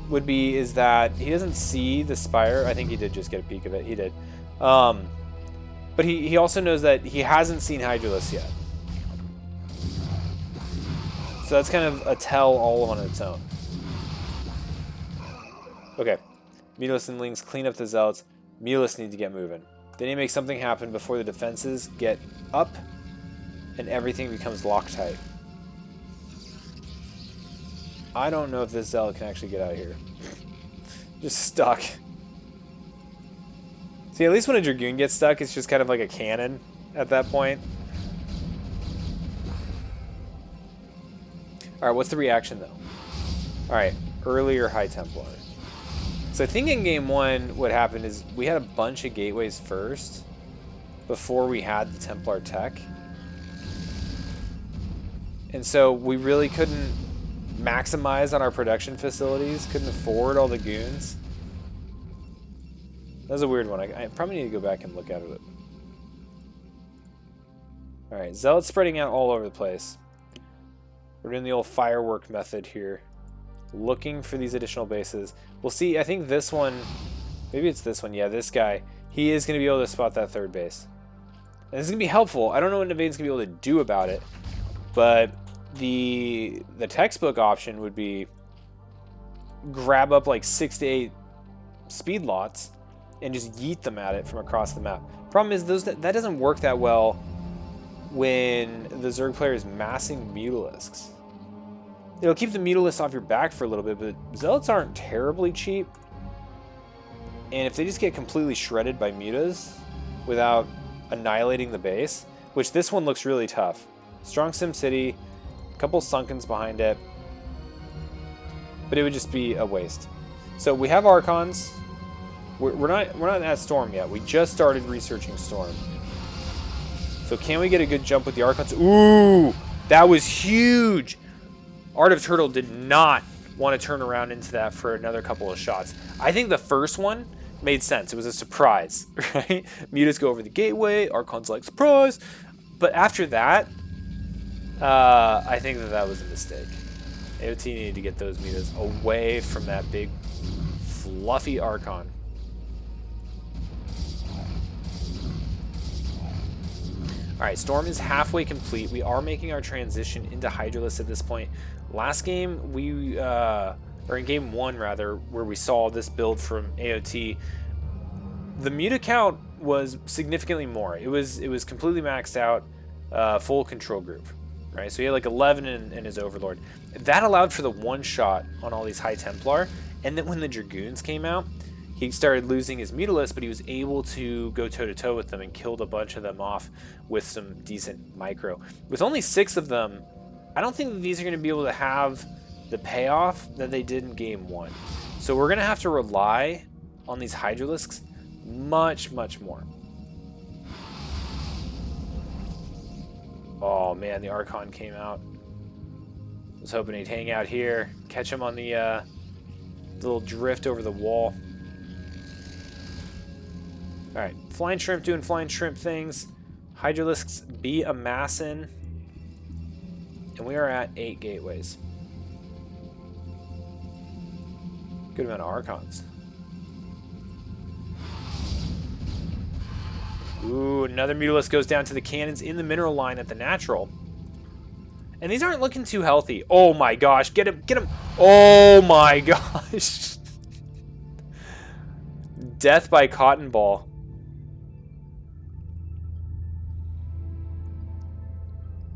Speaker 1: would be is that he doesn't see the Spire. I think he did just get a peek of it. He did. But he also knows that he hasn't seen Hydralisk yet. So that's kind of a tell all on its own. Okay. Mutalisks and Lings clean up the Zealots. Mutalisks need to get moving. They need to make something happen before the defenses get up and everything becomes Loctite. I don't know if this Zealot can actually get out of here. Just stuck. See, at least when a Dragoon gets stuck, it's just kind of like a cannon at that point. Alright, what's the reaction though? Alright, earlier High Templar. So I think in game 1 what happened is we had a bunch of gateways first before we had the Templar tech. And so we really couldn't maximize on our production facilities, couldn't afford all the goons. That was a weird one. I probably need to go back and look at it. Alright, Zealots spreading out all over the place. We're doing the old firework method here. Looking for these additional bases. We'll see, I think this one, maybe it's this one, yeah, this guy, he is going to be able to spot that third base. And this is going to be helpful. I don't know what Navain's going to be able to do about it, but the textbook option would be grab up like 6 to 8 speed lots and just yeet them at it from across the map. Problem is that doesn't work that well when the Zerg player is massing Mutalisks. It'll keep the Mutalisks off your back for a little bit, but Zealots aren't terribly cheap. And if they just get completely shredded by mutas without annihilating the base, which this one looks really tough. Strong Sim City, a couple Sunkens behind it, but it would just be a waste. So we have Archons. We're not at Storm yet. We just started researching Storm. So can we get a good jump with the Archons? Ooh, that was huge. Art of Turtle did not want to turn around into that for another couple of shots. I think the first one made sense. It was a surprise, right? Mutas go over the gateway. Archon's like, surprise. But after that, I think that was a mistake. AOT needed to get those mutas away from that big, fluffy Archon. Alright, Storm is halfway complete. We are making our transition into Hydralisk at this point. Last game, or in game 1 rather, where we saw this build from AOT, the muta count was significantly more. It was completely maxed out, full control group, right? So he had like 11 in his Overlord. That allowed for the one shot on all these High Templar, and then when the Dragoons came out, he started losing his Mutalisks, but he was able to go toe-to-toe with them and killed a bunch of them off with some decent micro. With only 6 of them, I don't think that these are going to be able to have the payoff that they did in game 1. So we're going to have to rely on these Hydralisks Much, much more. Oh man, the Archon came out. I was hoping he'd hang out here, catch him on the little drift over the wall. Alright, flying shrimp doing flying shrimp things. Hydralisks be amassing. And we are at 8 gateways. Good amount of Archons. Ooh, another Mutalisk goes down to the cannons in the mineral line at the natural. And these aren't looking too healthy. Oh my gosh, get him, get him. Oh my gosh. Death by cotton ball.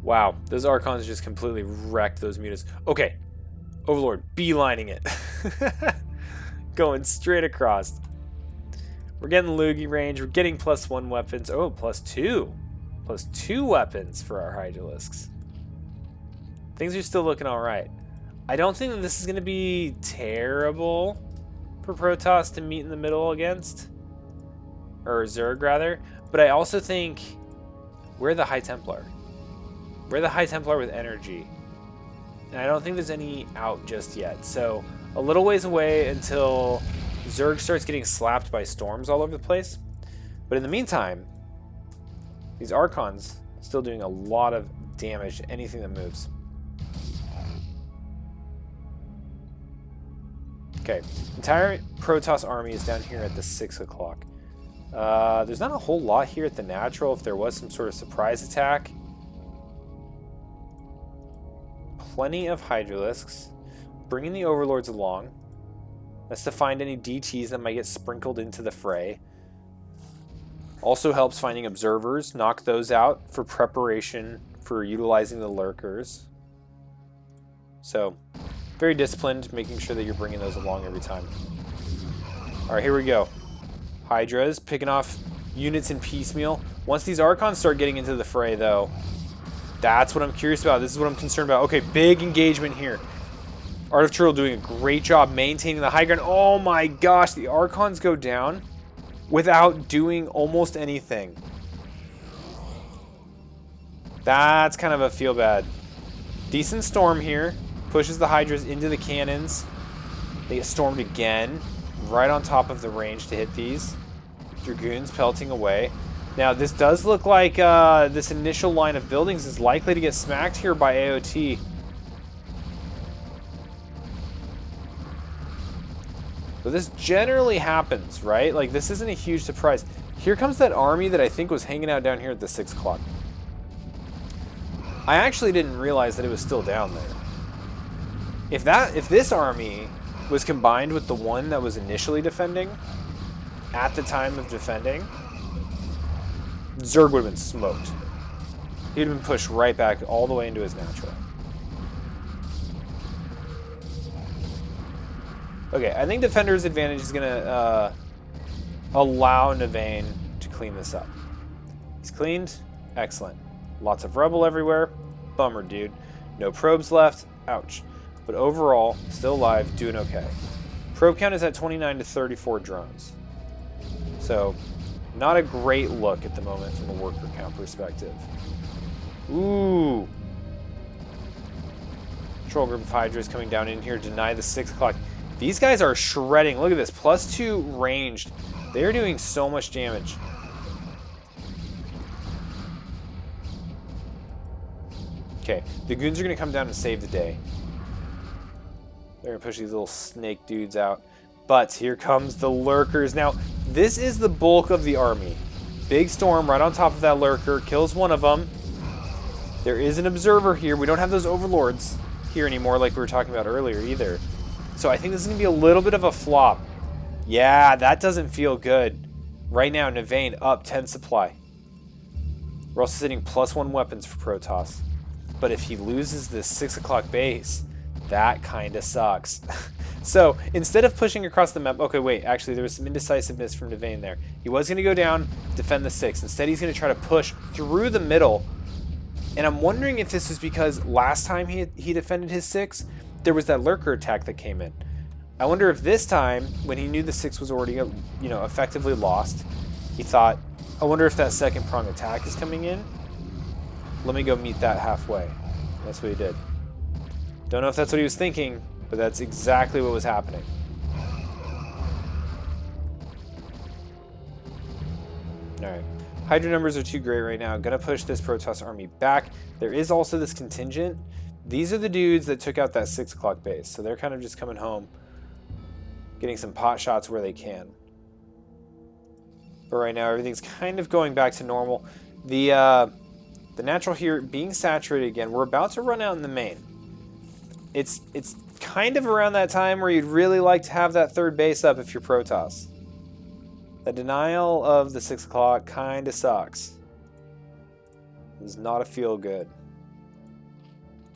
Speaker 1: Wow, those Archons just completely wrecked those Mutas. Okay, Overlord, beelining it. Going straight across. We're getting Loogie range. We're getting +1 weapons. Oh, +2. +2 weapons for our Hydralisks. Things are still looking alright. I don't think that this is going to be terrible for Protoss to meet in the middle against. Or Zerg, rather. But I also think we're the High Templar. We're the High Templar with energy. And I don't think there's any out just yet. So, a little ways away until Zerg starts getting slapped by storms all over the place. But in the meantime, these Archons still doing a lot of damage to anything that moves. Okay, entire Protoss army is down here at the 6 o'clock. There's not a whole lot here at the natural if there was some sort of surprise attack. Plenty of Hydralisks. Bringing the Overlords along. That's to find any DTs that might get sprinkled into the fray. Also helps finding observers. Knock those out for preparation for utilizing the lurkers. So, very disciplined, making sure that you're bringing those along every time. Alright, here we go. Hydras picking off units in piecemeal. Once these Archons start getting into the fray, though, that's what I'm curious about. This is what I'm concerned about. Okay, big engagement here. Art of Turtle doing a great job maintaining the high ground. Oh my gosh, the Archons go down without doing almost anything. That's kind of a feel bad. Decent storm here. Pushes the Hydras into the cannons. They get stormed again. Right on top of the range to hit these. Dragoons pelting away. Now, this does look like this initial line of buildings is likely to get smacked here by AOT. But this generally happens, right? Like, this isn't a huge surprise. Here comes that army that I think was hanging out down here at the 6 o'clock. I actually didn't realize that it was still down there. If this army was combined with the one that was initially defending, at the time of defending, Zerg would have been smoked. He'd have been pushed right back all the way into his natural. Okay, I think Defender's advantage is going to allow Navane to clean this up. He's cleaned. Excellent. Lots of rubble everywhere. Bummer, dude. No probes left. Ouch. But overall, still alive, doing okay. Probe count is at 29 to 34 drones. So, not a great look at the moment from a worker count perspective. Ooh. Control group of Hydras coming down in here, deny the 6 o'clock. These guys are shredding. Look at this, +2 ranged. They're doing so much damage. Okay, the goons are going to come down and save the day. They're going to push these little snake dudes out. But here comes the lurkers. Now, this is the bulk of the army. Big storm right on top of that lurker. Kills one of them. There is an observer here. We don't have those overlords here anymore like we were talking about earlier either. So I think this is going to be a little bit of a flop. Yeah, that doesn't feel good. Right now, Navane up 10 supply. We're also sitting +1 weapons for Protoss. But if he loses this 6 o'clock base, that kind of sucks. So instead of pushing across the map, okay, wait, actually there was some indecisiveness from Navane there. He was going to go down, defend the 6. Instead, he's going to try to push through the middle. And I'm wondering if this is because last time he defended his 6, there was that lurker attack that came in. I wonder if this time, when he knew the 6 was already, you know, effectively lost, he thought, I wonder if that second prong attack is coming in. Let me go meet that halfway. That's what he did. Don't know if that's what he was thinking, but that's exactly what was happening. Alright. Hydra numbers are too great right now. I'm going to push this Protoss army back. There is also this contingent. These are the dudes that took out that 6 o'clock base, so they're kind of just coming home, getting some pot shots where they can. But right now, everything's kind of going back to normal. The natural here being saturated again. We're about to run out in the main. It's kind of around that time where you'd really like to have that 3rd base up if you're Protoss. The denial of the 6 o'clock kind of sucks. It does not feel good.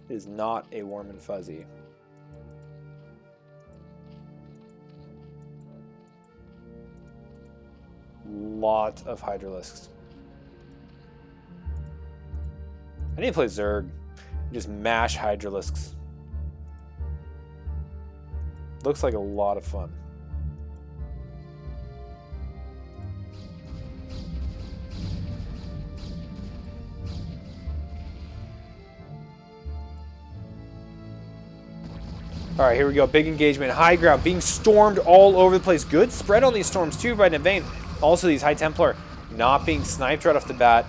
Speaker 1: It is not a warm and fuzzy. Lot of Hydralisks. I need to play Zerg. Just mash Hydralisks. Looks like a lot of fun. Alright, here we go. Big engagement. High ground. Being stormed all over the place. Good spread on these storms too by Nevane. Also, these High Templar not being sniped right off the bat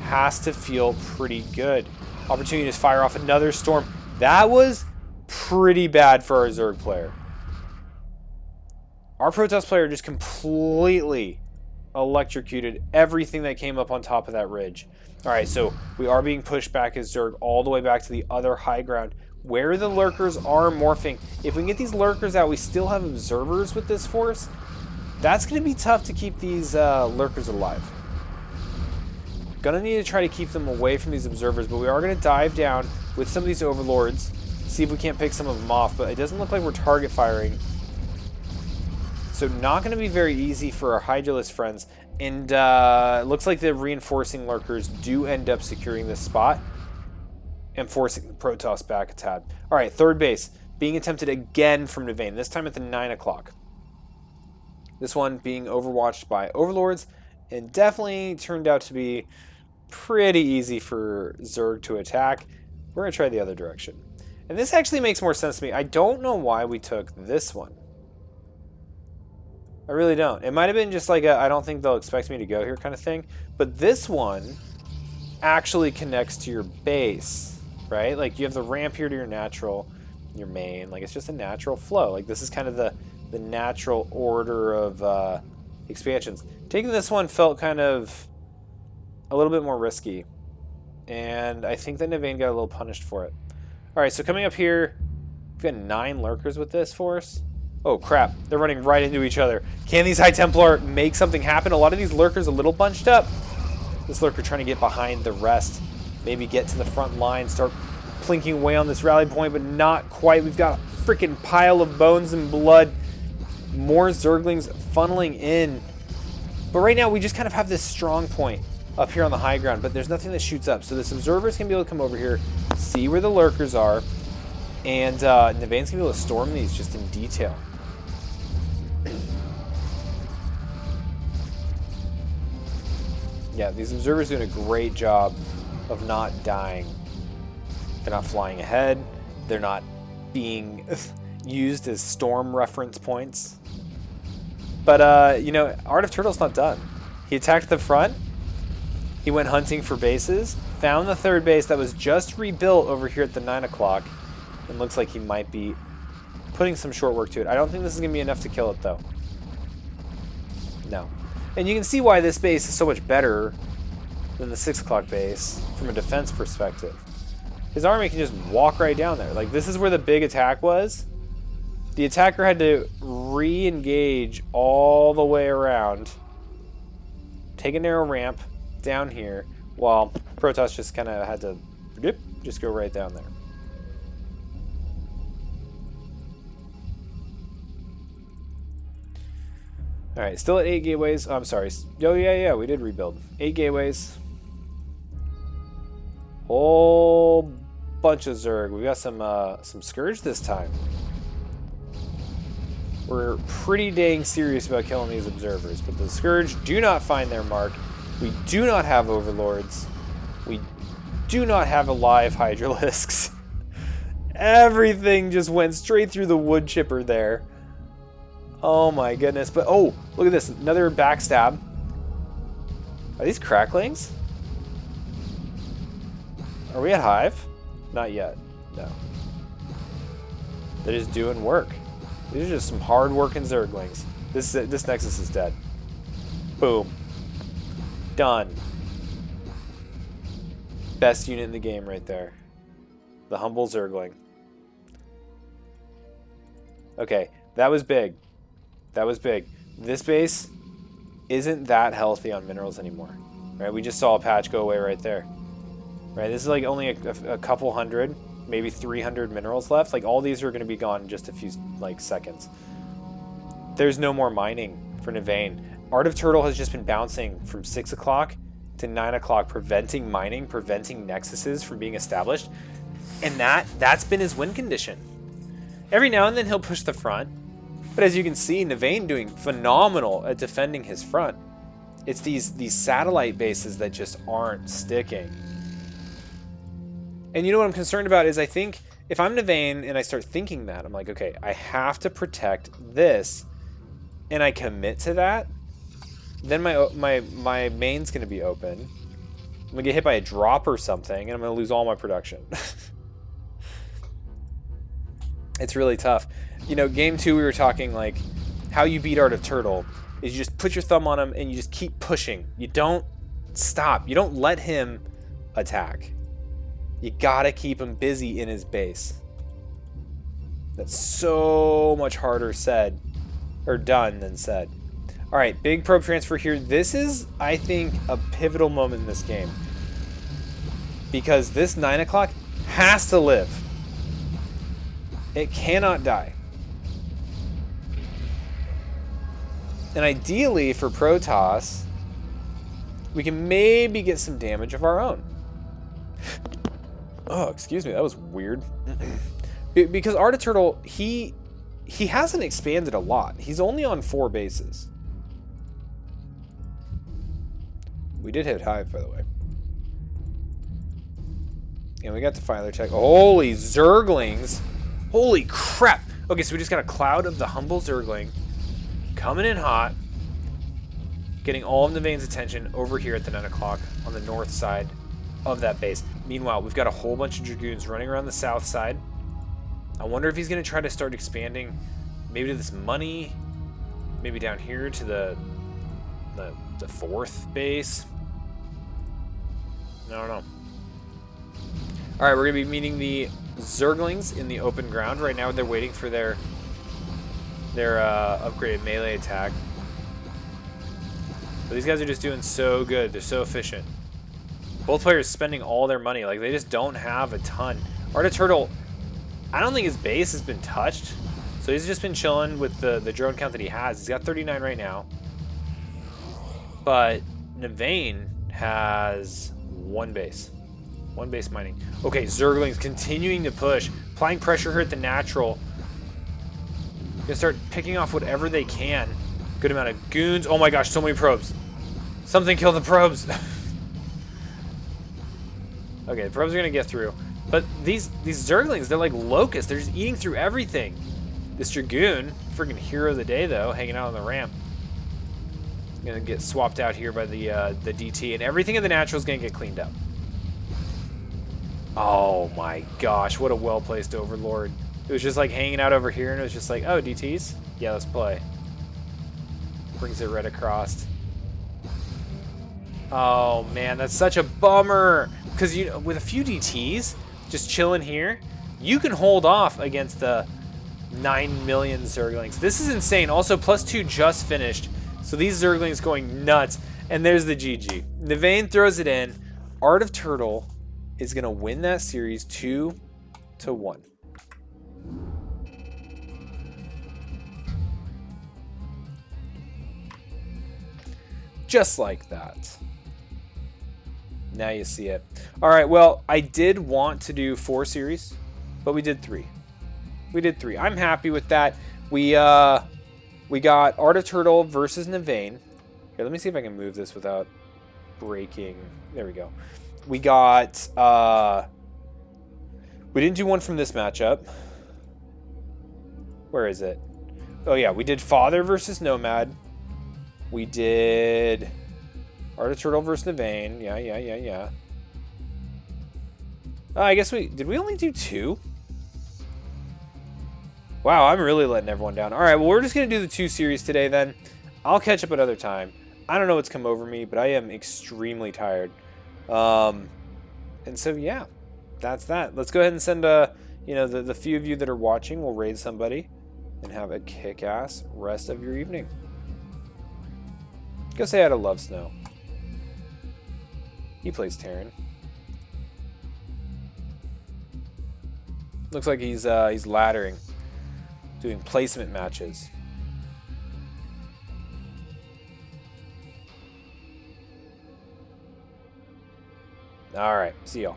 Speaker 1: has to feel pretty good. Opportunity to fire off another storm. That was pretty bad for our Zerg player. Our Protoss player just completely electrocuted everything that came up on top of that ridge. Alright, so we are being pushed back as Zerg all the way back to the other high ground, where the lurkers are morphing. If we can get these lurkers out, we still have observers with this force. That's going to be tough to keep these lurkers alive. Gonna need to try to keep them away from these observers, but we are going to dive down with some of these overlords, see if we can't pick some of them off, but it doesn't look like we're target firing. So not going to be very easy for our Hydralisk friends, and it looks like the reinforcing lurkers do end up securing this spot and forcing the Protoss back a tad. Alright, 3rd base being attempted again from Nevane, this time at the 9 o'clock. This one being overwatched by overlords, and definitely turned out to be pretty easy for Zerg to attack. We're going to try the other direction. And this actually makes more sense to me. I don't know why we took this one. I really don't. It might have been just like a, I don't think they'll expect me to go here kind of thing. But this one actually connects to your base, right? Like you have the ramp here to your natural, your main. Like it's just a natural flow. Like this is kind of the natural order of expansions. Taking this one felt kind of a little bit more risky. And I think that Nevane got a little punished for it. Alright, so coming up here, we've got 9 lurkers with this force. Oh crap, they're running right into each other. Can these High Templar make something happen? A lot of these lurkers a little bunched up. This lurker trying to get behind the rest. Maybe get to the front line, start plinking away on this rally point, but not quite. We've got a freaking pile of bones and blood. More Zerglings funneling in. But right now we just kind of have this strong point up here on the high ground, but there's nothing that shoots up. So this observer's going to be able to come over here, see where the lurkers are, and Nevane's going to be able to storm these just in detail. Yeah, these observers are doing a great job of not dying. They're not flying ahead. They're not being used as storm reference points. But, you know, Art of Turtle's not done. He attacked the front. He went hunting for bases. Found the 3rd base that was just rebuilt over here at the 9 o'clock. And looks like he might be putting some short work to it. I don't think this is going to be enough to kill it, though. No. And you can see why this base is so much better than the 6 o'clock base from a defense perspective. His army can just walk right down there. Like, this is where the big attack was. The attacker had to re-engage all the way around, take a narrow ramp down here, while Protoss just kind of had to just go right down there. Alright, still at 8 gateways. Oh, I'm sorry. Oh, yeah, we did rebuild. 8 gateways. Whole bunch of Zerg. We got some Scourge this time. We're pretty dang serious about killing these observers, but the Scourge do not find their mark. We do not have Overlords. We do not have alive Hydralisks. Everything just went straight through the wood chipper there. Oh my goodness. But oh, look at this. Another backstab. Are these cracklings? Are we at Hive? Not yet. No. They're just doing work. These are just some hard-working Zerglings. This Nexus is dead. Boom. Done. Best unit in the game right there. The humble Zergling. Okay, that was big. That was big. This base isn't that healthy on minerals anymore. Right? We just saw a patch go away right there. Right? This is like only a couple hundred, maybe 300 minerals left. Like all these are going to be gone in just a few like seconds. There's no more mining for Nivane. Art of Turtle has just been bouncing from 6 o'clock to 9 o'clock, preventing mining, preventing nexuses from being established. And that's been his win condition. Every now and then he'll push the front. But as you can see, Nivane doing phenomenal at defending his front. It's these satellite bases that just aren't sticking. And you know what I'm concerned about is I think if I'm Nivane and I start thinking that, I'm like, okay, I have to protect this, and I commit to that, then my main's going to be open. I'm going to get hit by a drop or something, and I'm going to lose all my production. It's really tough. You know, game 2 we were talking like how you beat Art of Turtle is you just put your thumb on him and you just keep pushing. You don't stop. You don't let him attack. You gotta keep him busy in his base. That's so much harder said or done than said. All right, big probe transfer here. This is, I think, a pivotal moment in this game because this 9 o'clock has to live. It cannot die. And ideally for Protoss, we can maybe get some damage of our own. Oh, excuse me, that was weird. Because Art of Turtle, he hasn't expanded a lot. He's only on 4 bases. We did hit Hive, by the way. And we got the Filer check. Holy Zerglings! Holy crap! Okay, so we just got a cloud of the humble Zergling coming in hot, getting all of Nivane's attention over here at the 9 o'clock on the north side of that base. Meanwhile, we've got a whole bunch of Dragoons running around the south side. I wonder if he's going to try to start expanding maybe to this money, maybe down here to the 4th base. I don't know. All right, we're going to be meeting the Zerglings in the open ground. Right now they're waiting for their upgraded melee attack. But these guys are just doing so good. They're so efficient. Both players spending all their money. Like, they just don't have a ton. Art of Turtle, I don't think his base has been touched. So he's just been chilling with the drone count that he has. He's got 39 right now. But Nivane has 1 base. 1 base mining. Okay, Zerglings continuing to push. Applying pressure here at the natural. Gonna start picking off whatever they can. Good amount of goons. Oh my gosh, so many probes. Something kill the probes. Okay, the probes are gonna get through. But these Zerglings, they're like locusts. They're just eating through everything. This Dragoon, freaking hero of the day though, hanging out on the ramp. Gonna get swapped out here by the DT, and everything in the natural is gonna get cleaned up. Oh my gosh, what a well-placed Overlord. It was just like hanging out over here, and it was just like, oh, DTs? Yeah, let's play. Brings it right across. Oh man, that's such a bummer. Because you know, with a few DTs, just chilling here, you can hold off against the 9 million Zerglings. This is insane. Also, +2 just finished. So these Zerglings going nuts. And there's the GG. Nivane throws it in. Art of Turtle is going to win that series 2-1. Just like that. Now you see it. All right, well, I did want to do 4 series, but we did 3. We did 3. I'm happy with that. We We got Art of Turtle versus Navane. Here, let me see if I can move this without breaking. There we go. We got... we didn't do one from this matchup. Where is it? Oh, yeah. We did Father versus Nomad. We did Art of Turtle versus Navane. Yeah. I guess did we only do 2? Wow, I'm really letting everyone down. All right, well, we're just going to do the 2 series today then. I'll catch up another time. I don't know what's come over me, but I am extremely tired. And so, yeah, that's that. Let's go ahead and send, the few of you that are watching, we'll raid somebody and have a kick-ass rest of your evening. Go say hi to Love Snow. He plays Terran. Looks like he's laddering. Doing placement matches. All right, see y'all.